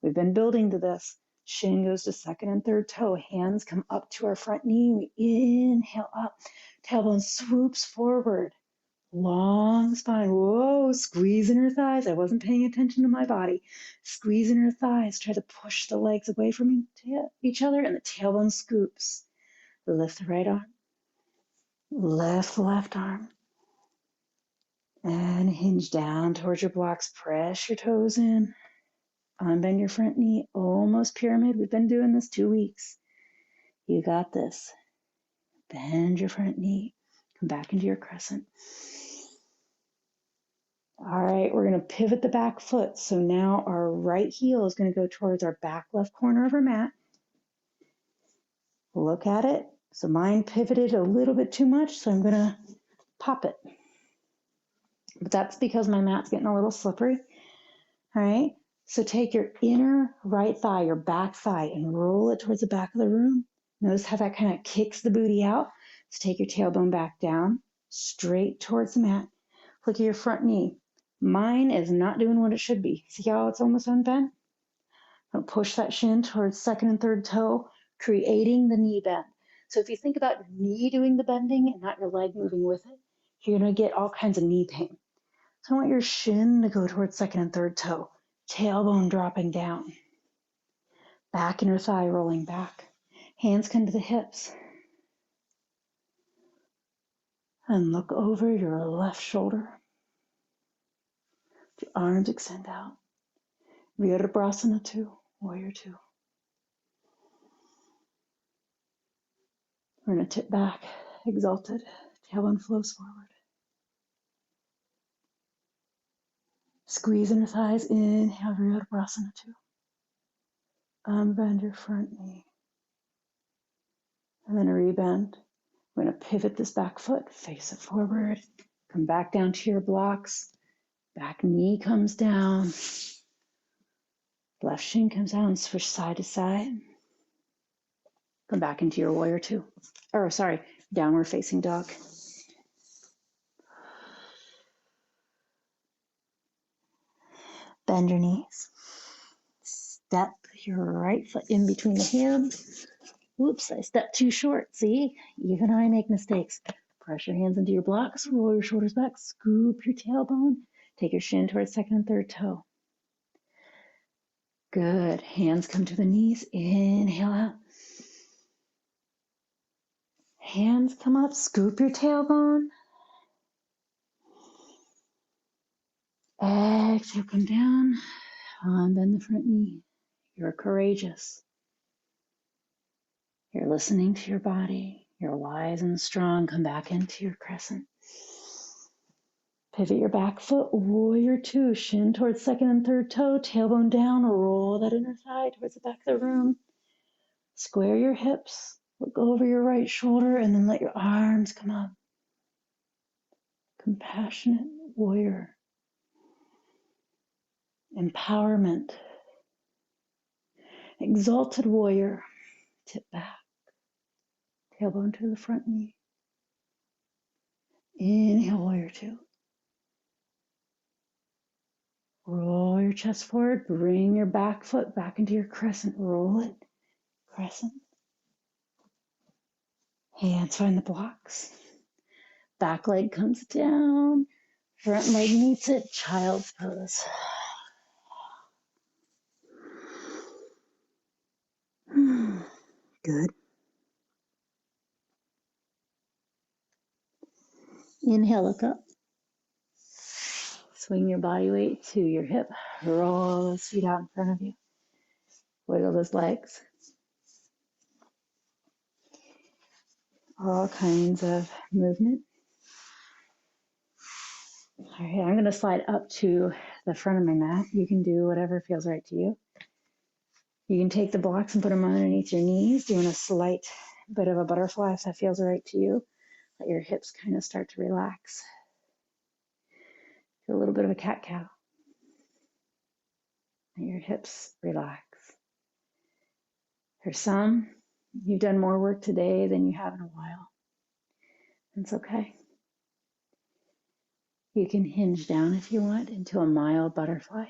Speaker 2: We've been building to this. Shin goes to second and third toe. Hands come up to our front knee. We inhale up. Tailbone swoops forward. Long spine. Whoa, squeeze in her thighs. I wasn't paying attention to my body. Squeeze in her thighs. Try to push the legs away from each other, and the tailbone scoops. Lift the right arm. Lift the left arm. And hinge down towards your blocks. Press your toes in. Unbend your front knee. Almost pyramid. We've been doing this 2 weeks. You got this. Bend your front knee. Come back into your crescent. All right, we're going to pivot the back foot. So now our right heel is going to go towards our back left corner of our mat. Look at it. So mine pivoted a little bit too much, so I'm going to pop it. But that's because my mat's getting a little slippery. All right, so take your inner right thigh, your back thigh, and roll it towards the back of the room. Notice how that kind of kicks the booty out. So take your tailbone back down, straight towards the mat. Look at your front knee. Mine is not doing what it should be. See how it's almost unbent? Don't push that shin towards second and third toe, creating the knee bend. So if you think about your knee doing the bending and not your leg moving with it, you're going to get all kinds of knee pain. So I want your shin to go towards second and third toe, tailbone dropping down, back inner thigh rolling back. Hands come to the hips. And look over your left shoulder. Your arms extend out. Virabhadrasana 2, Warrior 2. We're going to tip back, exalted. Tailbone flows forward. Squeeze inner thighs. Inhale, Virabhadrasana 2. Unbend your front knee. And then rebend. We're going to pivot this back foot, face it forward. Come back down to your blocks. Back knee comes down. Left shin comes down. Switch side to side. Come back into your warrior 2. Downward facing dog. Bend your knees. Step your right foot in between the hands. Oops, I stepped too short. See, even I make mistakes. Press your hands into your blocks. Roll your shoulders back. Scoop your tailbone. Take your shin towards second and third toe. Good. Hands come to the knees. Inhale out. Hands come up. Scoop your tailbone. Exhale, come down. Unbend the front knee. You're courageous. You're listening to your body. You're wise and strong. Come back into your crescent. Pivot your back foot. Warrior 2. Shin towards second and third toe. Tailbone down. Roll that inner thigh towards the back of the room. Square your hips. Look over your right shoulder and then let your arms come up. Compassionate warrior. Empowerment. Exalted warrior. Tip back. Tailbone to the front knee. Inhale, warrior 2. Roll your chest forward. Bring your back foot back into your crescent. Roll it. Crescent. Hands find the blocks. Back leg comes down. Front leg meets it. Child's pose. Good. Inhale, look up. Swing your body weight to your hip. Roll those feet out in front of you. Wiggle those legs. All kinds of movement. All right, I'm going to slide up to the front of my mat. You can do whatever feels right to you. You can take the blocks and put them underneath your knees, doing a slight bit of a butterfly if that feels right to you. Let your hips kind of start to relax. Do a little bit of a cat-cow. Let your hips relax. For some, you've done more work today than you have in a while. It's okay. You can hinge down if you want into a mild butterfly.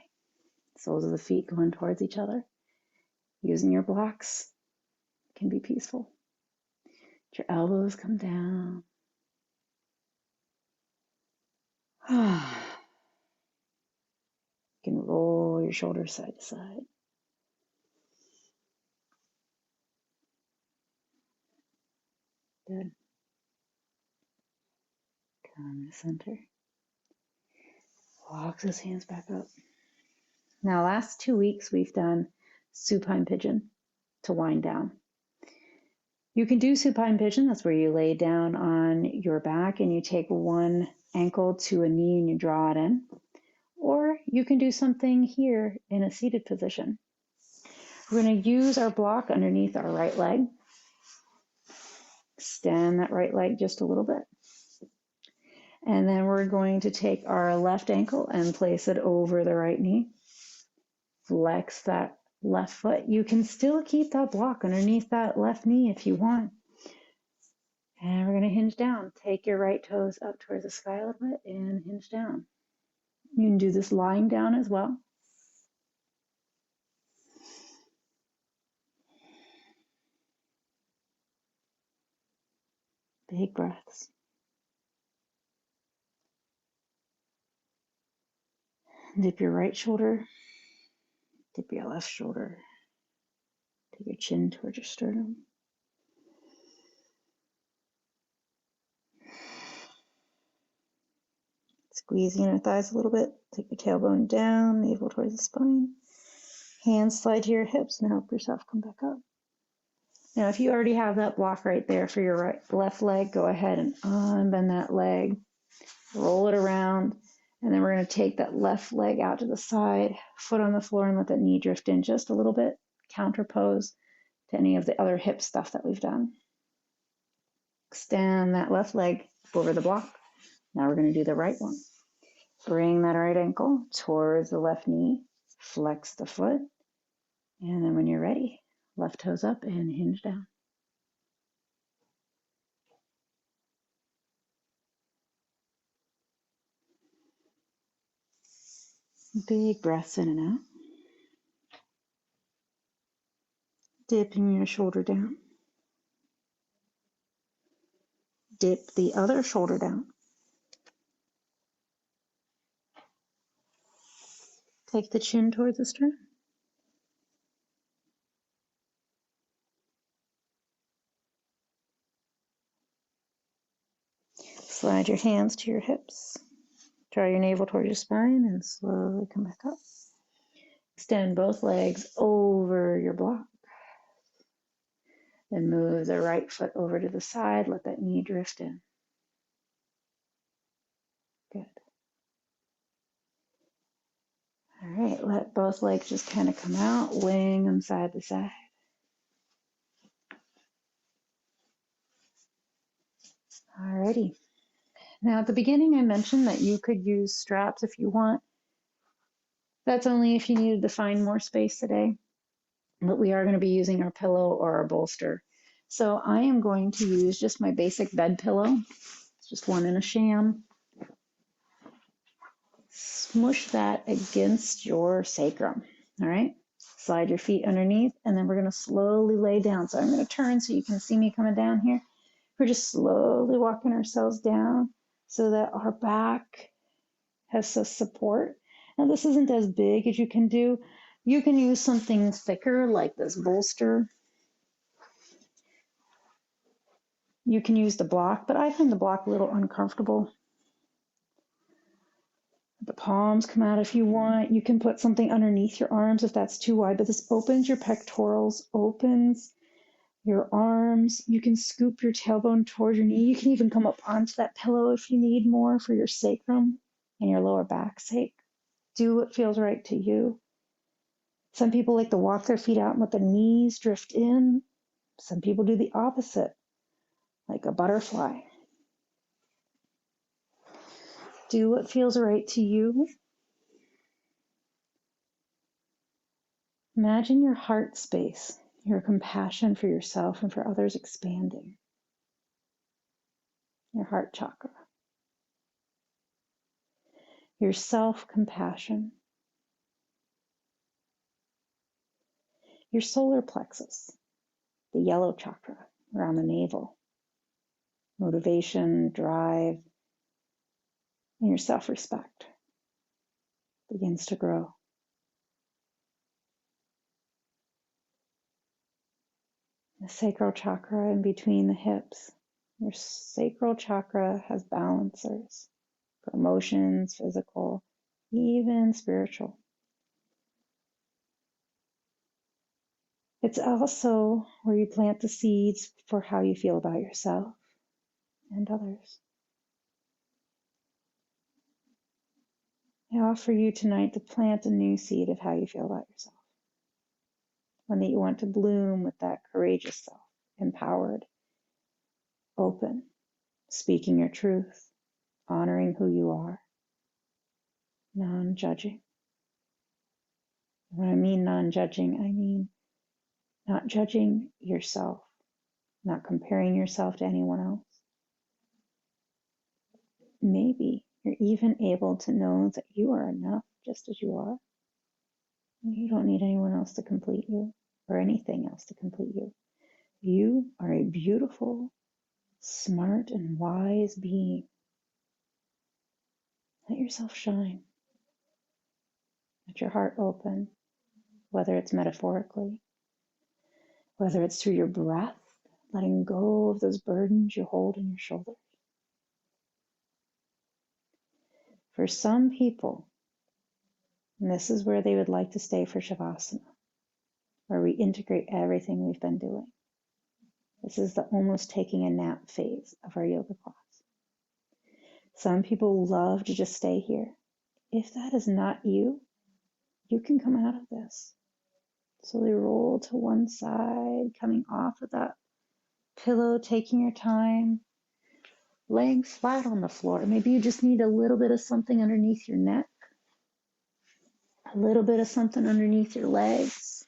Speaker 2: Soles of the feet going towards each other. Using your blocks can be peaceful. Let your elbows come down. You can roll your shoulders side to side. Good. Come to center. Walk those hands back up. Now, last 2 weeks, we've done supine pigeon to wind down. You can do supine pigeon. That's where you lay down on your back and you take one ankle to a knee and you draw it in. Or you can do something here in a seated position. We're going to use our block underneath our right leg. Extend that right leg just a little bit. And then we're going to take our left ankle and place it over the right knee. Flex that left foot. You can still keep that block underneath that left knee if you want. And we're going to hinge down. Take your right toes up towards the sky a little bit and hinge down. You can do this lying down as well. Big breaths. Dip your right shoulder. Dip your left shoulder. Take your chin towards your sternum. Squeeze the inner thighs a little bit. Take your tailbone down, navel towards the spine. Hands slide to your hips and help yourself come back up. Now, if you already have that block right there for your left leg, go ahead and unbend that leg. Roll it around. And then we're going to take that left leg out to the side, foot on the floor, and let that knee drift in just a little bit. Counter pose to any of the other hip stuff that we've done. Extend that left leg over the block. Now we're going to do the right one. Bring that right ankle towards the left knee. Flex the foot. And then when you're ready, left toes up and hinge down. Big breaths in and out. Dipping your shoulder down. Dip the other shoulder down. Take the chin towards the sternum. Slide your hands to your hips. Draw your navel towards your spine and slowly come back up. Extend both legs over your block. Then move the right foot over to the side. Let that knee drift in. Good. All right, let both legs just kind of come out, wing them side to side. Alrighty. Now at the beginning I mentioned that you could use straps if you want. That's only if you needed to find more space today. But we are going to be using our pillow or our bolster. So I am going to use just my basic bed pillow. It's just one in a sham. Smush that against your sacrum. All right. Slide your feet underneath, and then we're going to slowly lay down. So I'm going to turn so you can see me coming down here. We're just slowly walking ourselves down so that our back has some support. Now, this isn't as big as you can do. You can use something thicker like this bolster. You can use the block, but I find the block a little uncomfortable. The palms come out if you want. You can put something underneath your arms if that's too wide, but this opens your pectorals, opens your arms. You can scoop your tailbone towards your knee. You can even come up onto that pillow if you need more for your sacrum and your lower back's sake. Do what feels right to you. Some people like to walk their feet out and let the knees drift in. Some people do the opposite, like a butterfly. Do what feels right to you. Imagine your heart space, your compassion for yourself and for others expanding. Your heart chakra. Your self-compassion. Your solar plexus, the yellow chakra around the navel. Motivation, drive, and your self-respect begins to grow. The sacral chakra in between the hips. Your sacral chakra has balancers for emotions, physical, even spiritual. It's also where you plant the seeds for how you feel about yourself and others. I offer you tonight to plant a new seed of how you feel about yourself. One that you want to bloom with that courageous self, empowered, open, speaking your truth, honoring who you are, non-judging. When I mean non-judging, I mean not judging yourself, not comparing yourself to anyone else. Maybe you're even able to know that you are enough just as you are. You don't need anyone else to complete you or anything else to complete you. You are a beautiful, smart, and wise being. Let yourself shine. Let your heart open, whether it's metaphorically, whether it's through your breath, letting go of those burdens you hold in your shoulders. For some people, and this is where they would like to stay for Shavasana, where we integrate everything we've been doing. This is the almost taking a nap phase of our yoga class. Some people love to just stay here. If that is not you, you can come out of this. Slowly roll to one side, coming off of that pillow, taking your time, laying flat on the floor. Maybe you just need a little bit of something underneath your neck, a little bit of something underneath your legs.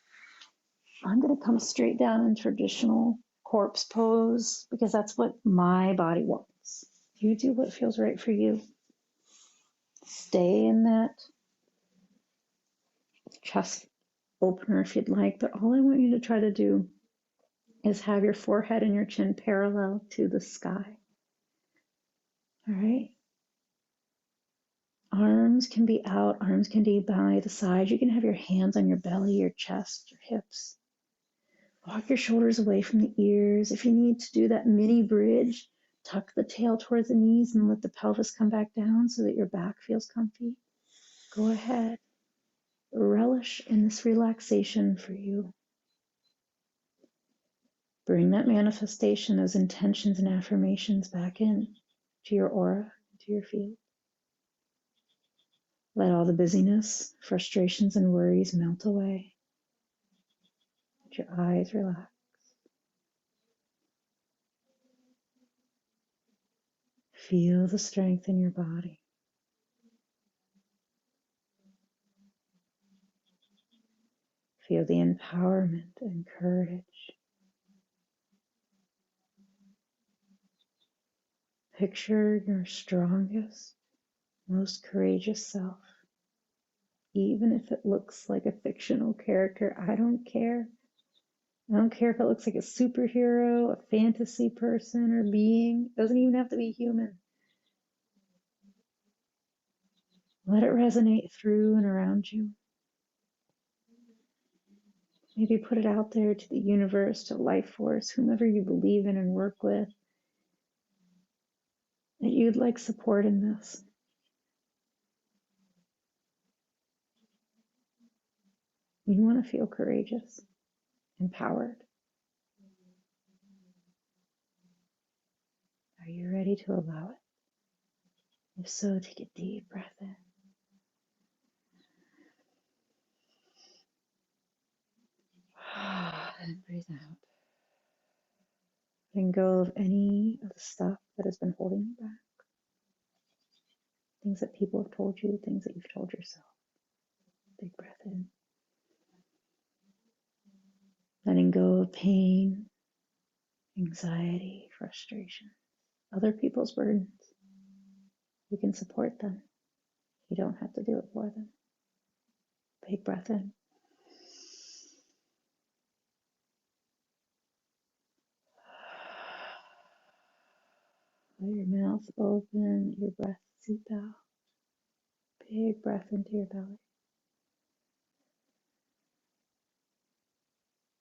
Speaker 2: I'm going to come straight down in traditional corpse pose because that's what my body wants. You do what feels right for you. Stay in that chest opener if you'd like, but all I want you to try to do is have your forehead and your chin parallel to the sky. All right? Arms can be out, arms can be by the sides. You can have your hands on your belly, your chest, your hips. Walk your shoulders away from the ears. If you need to do that mini bridge, tuck the tail towards the knees and let the pelvis come back down so that your back feels comfy. Go ahead. Relish in this relaxation for you. Bring that manifestation, those intentions and affirmations back in to your aura, to your field. Let all the busyness, frustrations, and worries melt away. Let your eyes relax. Feel the strength in your body. Feel the empowerment and courage. Picture your strongest, most courageous self. Even if it looks like a fictional character, I don't care. I don't care if it looks like a superhero, a fantasy person or being. It doesn't even have to be human. Let it resonate through and around you. Maybe put it out there to the universe, to life force, whomever you believe in and work with.
Speaker 1: you'd like support in this. You want to feel courageous, empowered. Are you ready to allow it? If so, take a deep breath in. And breathe out. Letting go of any of the stuff that has been holding you back. Things that people have told you, things that you've told yourself. Big breath in. Letting go of pain, anxiety, frustration, other people's burdens. You can support them. You don't have to do it for them. Big breath in. Let your mouth open, your breath seep out. Big breath into your belly.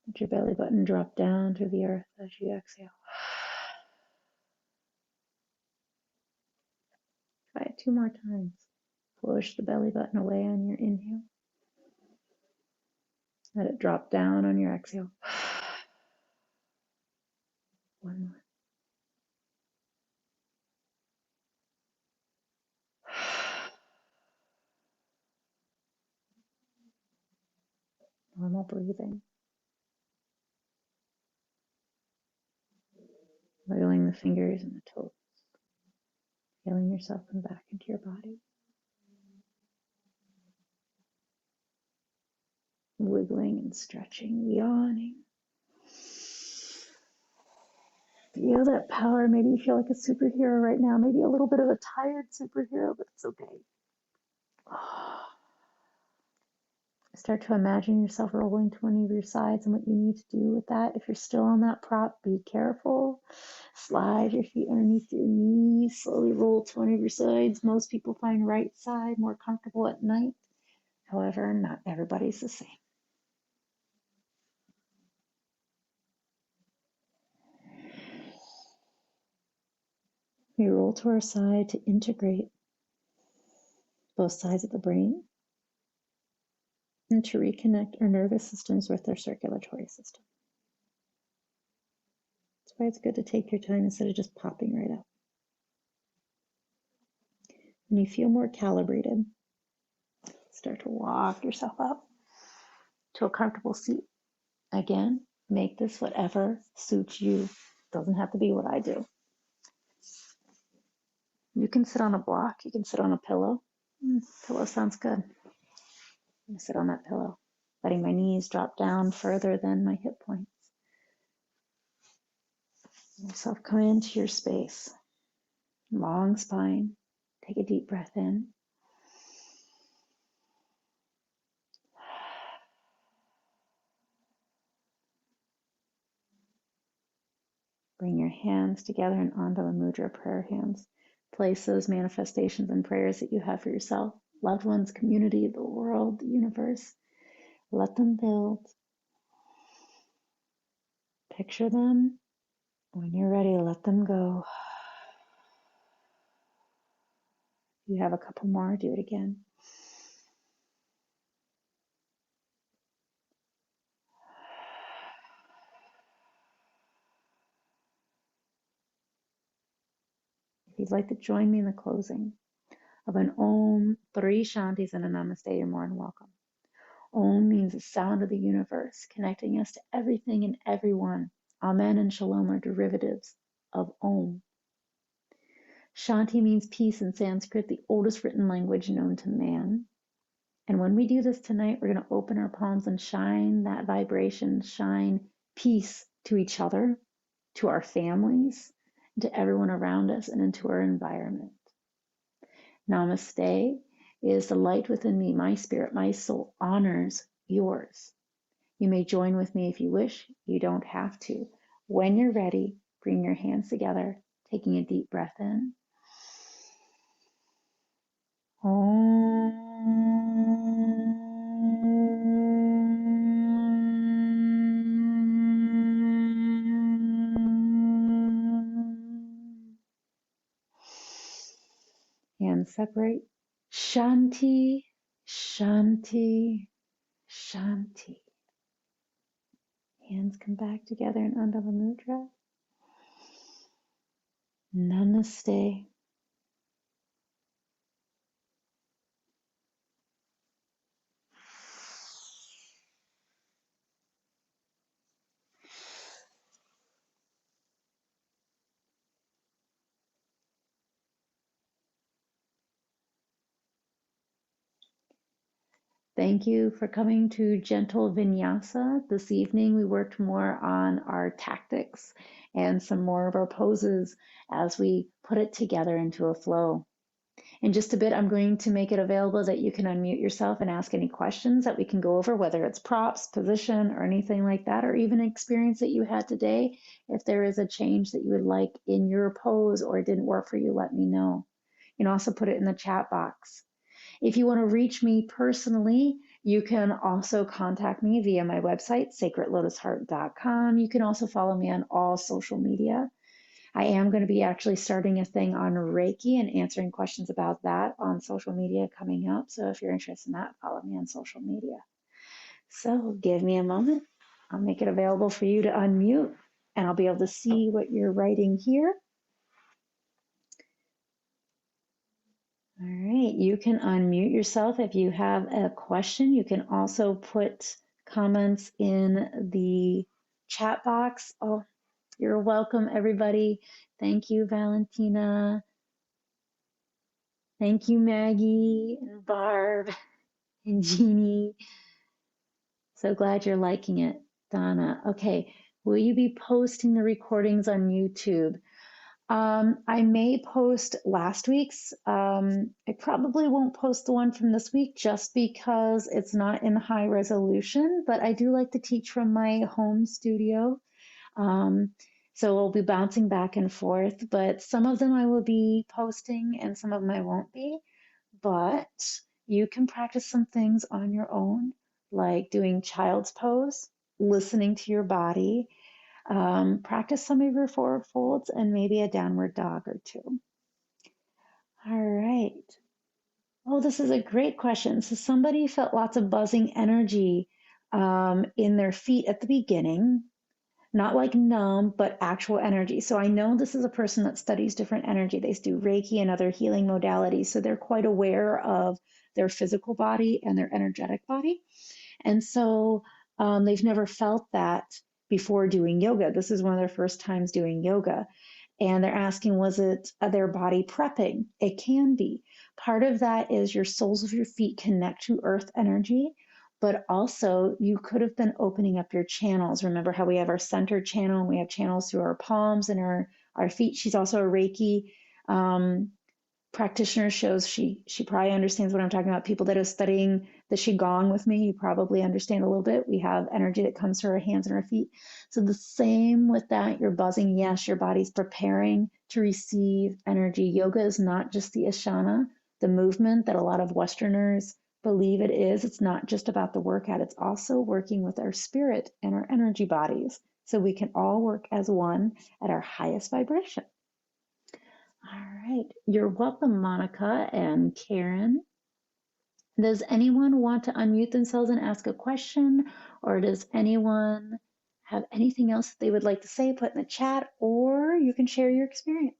Speaker 1: Let your belly button drop down to the earth as you exhale. Try it 2 more times. Push the belly button away on your inhale. Let it drop down on your exhale. 1 more. Normal breathing. Wiggling the fingers and the toes. Feeling yourself come back into your body. Wiggling and stretching, yawning. Feel that power. Maybe you feel like a superhero right now. Maybe a little bit of a tired superhero, but it's okay. Start to imagine yourself rolling to one of your sides and what you need to do with that. If you're still on that prop, be careful. Slide your feet underneath your knees. Slowly roll to one of your sides. Most people find right side more comfortable at night. However, not everybody's the same. We roll to our side to integrate both sides of the brain and to reconnect our nervous systems with our circulatory system. That's why it's good to take your time instead of just popping right up. When you feel more calibrated, start to walk yourself up to a comfortable seat. Again, make this whatever suits you. Doesn't have to be what I do. You can sit on a block. You can sit on a pillow. Pillow sounds good. I'm going to sit on that pillow, letting my knees drop down further than my hip points. Let yourself come into your space. Long spine. Take a deep breath in. Bring your hands together and onto the mudra prayer hands. Place those manifestations and prayers that you have for yourself, loved ones, community, the world, the universe. Let them build. Picture them. When you're ready, let them go. If you have a couple more, do it again. If you'd like to join me in the closing of an Om, 3 Shantis, and a Namaste, you're more than welcome. Om means the sound of the universe, connecting us to everything and everyone. Amen and Shalom are derivatives of Om. Shanti means peace in Sanskrit, the oldest written language known to man. And when we do this tonight, we're going to open our palms and shine that vibration, shine peace to each other, to our families, to everyone around us, and into our environment. Namaste is the light within me, my spirit, my soul honors yours. You may join with me if you wish. You don't have to. When you're ready, bring your hands together, taking a deep breath in. and separate. Shanti, Shanti, Shanti. Hands come back together in Andava Mudra. Namaste. Thank you for coming to Gentle Vinyasa. This evening we worked more on our tactics and some more of our poses as we put it together into a flow. In just a bit, I'm going to make it available that you can unmute yourself and ask any questions that we can go over, whether it's props, position, or anything like that, or even experience that you had today. If there is a change that you would like in your pose or it didn't work for you, let me know. You can also put it in the chat box. If you want to reach me personally, you can also contact me via my website, sacredlotusheart.com. You can also follow me on all social media. I am going to be actually starting a thing on Reiki and answering questions about that on social media coming up. So if you're interested in that, follow me on social media. So give me a moment. I'll make it available for you to unmute and I'll be able to see what you're writing here. All right, you can unmute yourself if you have a question. You can also put comments in the chat box. Oh, you're welcome, everybody. Thank you, Valentina. Thank you, Maggie and Barb and Jeannie. So glad you're liking it, Donna. Okay, will you be posting the recordings on YouTube? I may post last week's. I probably won't post the one from this week just because it's not in high resolution, but I do like to teach from my home studio. So we'll be bouncing back and forth, but some of them I will be posting and some of them I won't be. But you can practice some things on your own, like doing child's pose, listening to your body, practice some of your forward folds and maybe a downward dog or two. All right. Oh, this is a great question. So somebody felt lots of buzzing energy in their feet at the beginning, not like numb, but actual energy. So I know this is a person that studies different energy. They do Reiki and other healing modalities. So they're quite aware of their physical body and their energetic body. And so they've never felt that before doing yoga. This is one of their first times doing yoga. And they're asking, was it their body prepping? It can be. Part of that is your soles of your feet connect to earth energy, but also you could have been opening up your channels. Remember how we have our center channel and we have channels through our palms and our feet. She's also a Reiki practitioner, shows she probably understands what I'm talking about. People that are studying the Qigong with me, you probably understand a little bit. We have energy that comes through our hands and our feet. So the same with that, you're buzzing. Yes, your body's preparing to receive energy. Yoga is not just the asana, the movement that a lot of Westerners believe it is. It's not just about the workout. It's also working with our spirit and our energy bodies so we can all work as one at our highest vibration. All right. You're welcome, Monica and Karen. Does anyone want to unmute themselves and ask a question, or does anyone have anything else that they would like to say? Put in the chat, or you can share your experience.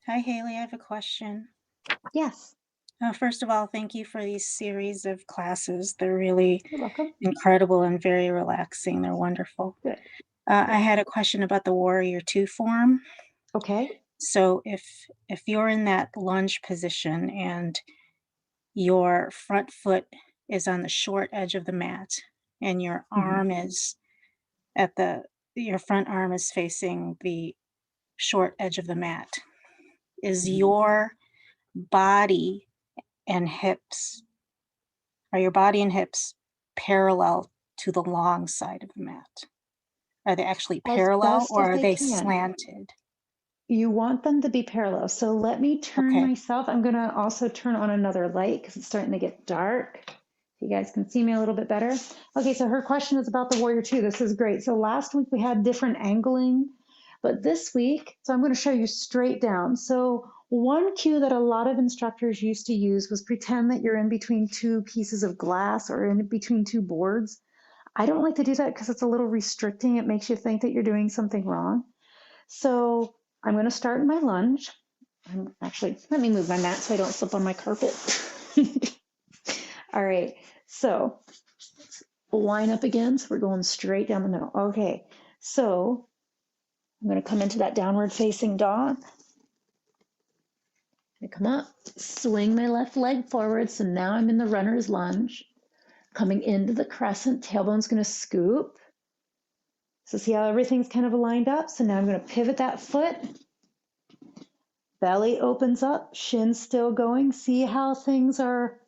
Speaker 3: Hi, Haley. I have a question.
Speaker 1: Yes.
Speaker 3: First of all, thank you for these series of classes. They're really
Speaker 1: You're welcome.
Speaker 3: incredible and very relaxing. They're wonderful.
Speaker 1: Good.
Speaker 3: I had a question about the Warrior 2 form.
Speaker 1: Okay.
Speaker 3: So if you're in that lunge position and your front foot is on the short edge of the mat and your arm is your front arm is facing the short edge of the mat, is your body and hips, are your body and hips parallel to the long side of the mat? Are they actually
Speaker 1: As
Speaker 3: parallel
Speaker 1: best as
Speaker 3: or are
Speaker 1: they
Speaker 3: they
Speaker 1: can.
Speaker 3: slanted?
Speaker 1: You want them to be parallel. So let me turn
Speaker 3: Okay.
Speaker 1: myself. I'm going to also turn on another light because it's starting to get dark. You guys can see me a little bit better. Okay, so her question is about the warrior two. This is great. So last week we had different angling, but this week, so I'm going to show you straight down. So one cue that a lot of instructors used to use was pretend that you're in between two pieces of glass or in between two boards. I don't like to do that because it's a little restricting. It makes you think that you're doing something wrong. So I'm going to start in my lunge. Let me move my mat so I don't slip on my carpet. All right, so line up again. So we're going straight down the middle. Okay, so I'm going to come into that downward facing dog. I come up, swing my left leg forward. So now I'm in the runner's lunge. Coming into the crescent, tailbone's going to scoop. So see how everything's kind of lined up? So now I'm going to pivot that foot. Belly opens up, shin still going. See how things are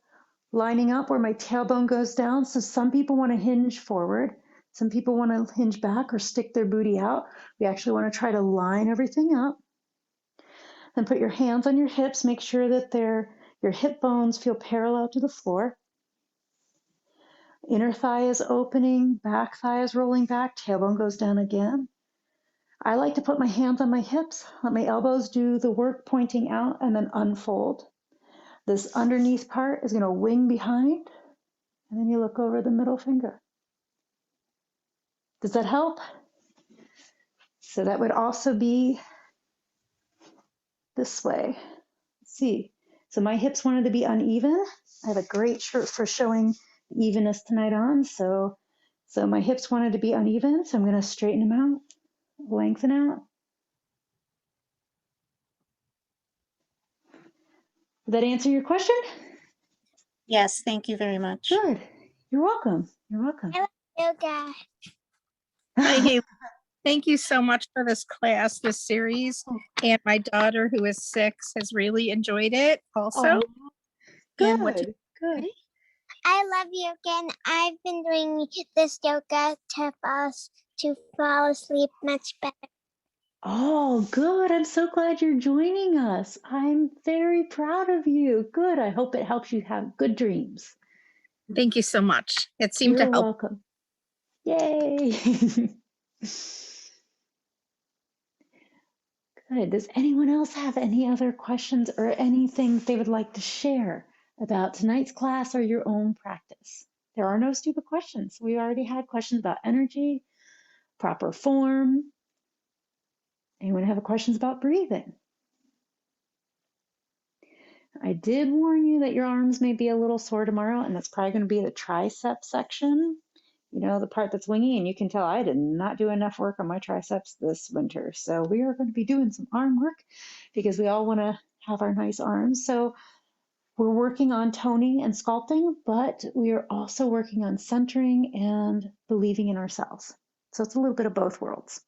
Speaker 1: lining up where my tailbone goes down. So some people want to hinge forward. Some people want to hinge back or stick their booty out. We actually want to try to line everything up. Then put your hands on your hips. Make sure that your hip bones feel parallel to the floor. Inner thigh is opening, back thigh is rolling back, tailbone goes down again. I like to put my hands on my hips, let my elbows do the work pointing out, and then unfold. This underneath part is going to wing behind, and then you look over the middle finger. Does that help? So that would also be this way. Let's see. So my hips wanted to be uneven. I have a great shirt for showing evenness tonight on. So my hips wanted to be uneven. So I'm going to straighten them out, lengthen out. Did that answer your question?
Speaker 3: Yes, thank you very much.
Speaker 1: Good. You're welcome. You're welcome.
Speaker 4: I love yoga.
Speaker 3: Hi, Haley. Thank you so much for this class, this series. And my daughter, who is 6, has really enjoyed it also.
Speaker 1: Oh, good.
Speaker 3: And
Speaker 1: Good.
Speaker 4: I love yoga, and I've been doing this yoga to fall asleep much better.
Speaker 1: Oh, good. I'm so glad you're joining us. I'm very proud of you. Good. I hope it helps you have good dreams.
Speaker 3: thank you so much. It seemed
Speaker 1: You're
Speaker 3: to help.
Speaker 1: welcome. Yay. Good. Does anyone else have any other questions or anything they would like to share about tonight's class or your own practice? There are no stupid questions. We already had questions about energy, proper form. Anyone have questions about breathing? I did warn you that your arms may be a little sore tomorrow, and that's probably going to be the tricep section. You know, the part that's wingy, and you can tell I did not do enough work on my triceps this winter. So we are going to be doing some arm work because we all want to have our nice arms. So we're working on toning and sculpting, but we are also working on centering and believing in ourselves. So it's a little bit of both worlds.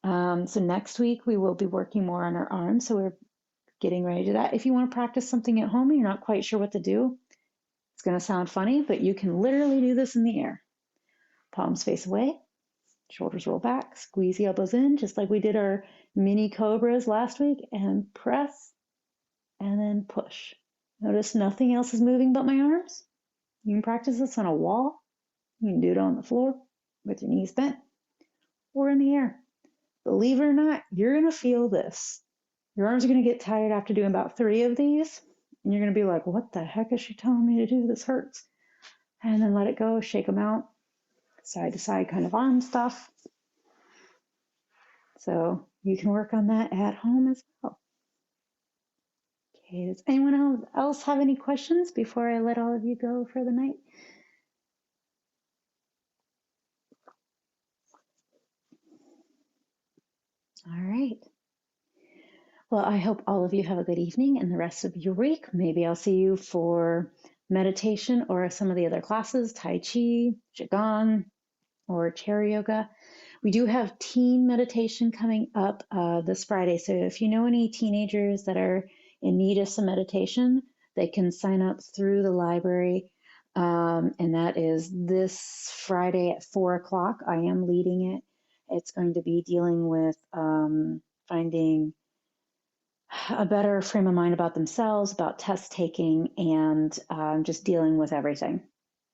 Speaker 1: So next week we will be working more on our arms. So we're getting ready to do that. If you want to practice something at home and you're not quite sure what to do, it's going to sound funny, but you can literally do this in the air. Palms face away, shoulders roll back, squeeze the elbows in, just like we did our mini cobras last week, and press, and then push. Notice nothing else is moving but my arms. You can practice this on a wall. You can do it on the floor with your knees bent or in the air. Believe it or not, you're going to feel this. Your arms are going to get tired after doing about 3 of these, and you're going to be like, what the heck is she telling me to do? This hurts. And then let it go, shake them out, side to side kind of arm stuff. So you can work on that at home as well. Okay, does anyone else have any questions before I let all of you go for the night? All right. Well, I hope all of you have a good evening and the rest of your week. Maybe I'll see you for meditation or some of the other classes, Tai Chi, Qigong, or chair yoga. We do have teen meditation coming up this Friday. So if you know any teenagers that are in need of some meditation, they can sign up through the library. And that is this Friday at 4 o'clock. I am leading it. It's going to be dealing with finding
Speaker 2: a better frame of mind about themselves, about test taking, and just dealing with everything.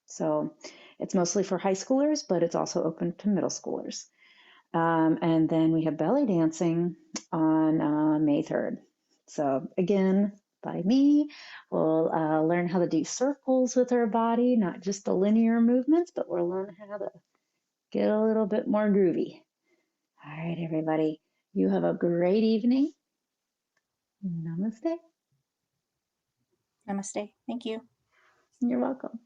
Speaker 2: So it's mostly for high schoolers, but it's also open to middle schoolers. And then we have belly dancing on May 3rd. So again, by me, we'll learn how to do circles with our body, not just the linear movements, but we'll learn how to get a little bit more groovy. All right, everybody, you have a great evening. Namaste.
Speaker 3: Namaste. Thank you.
Speaker 2: You're welcome.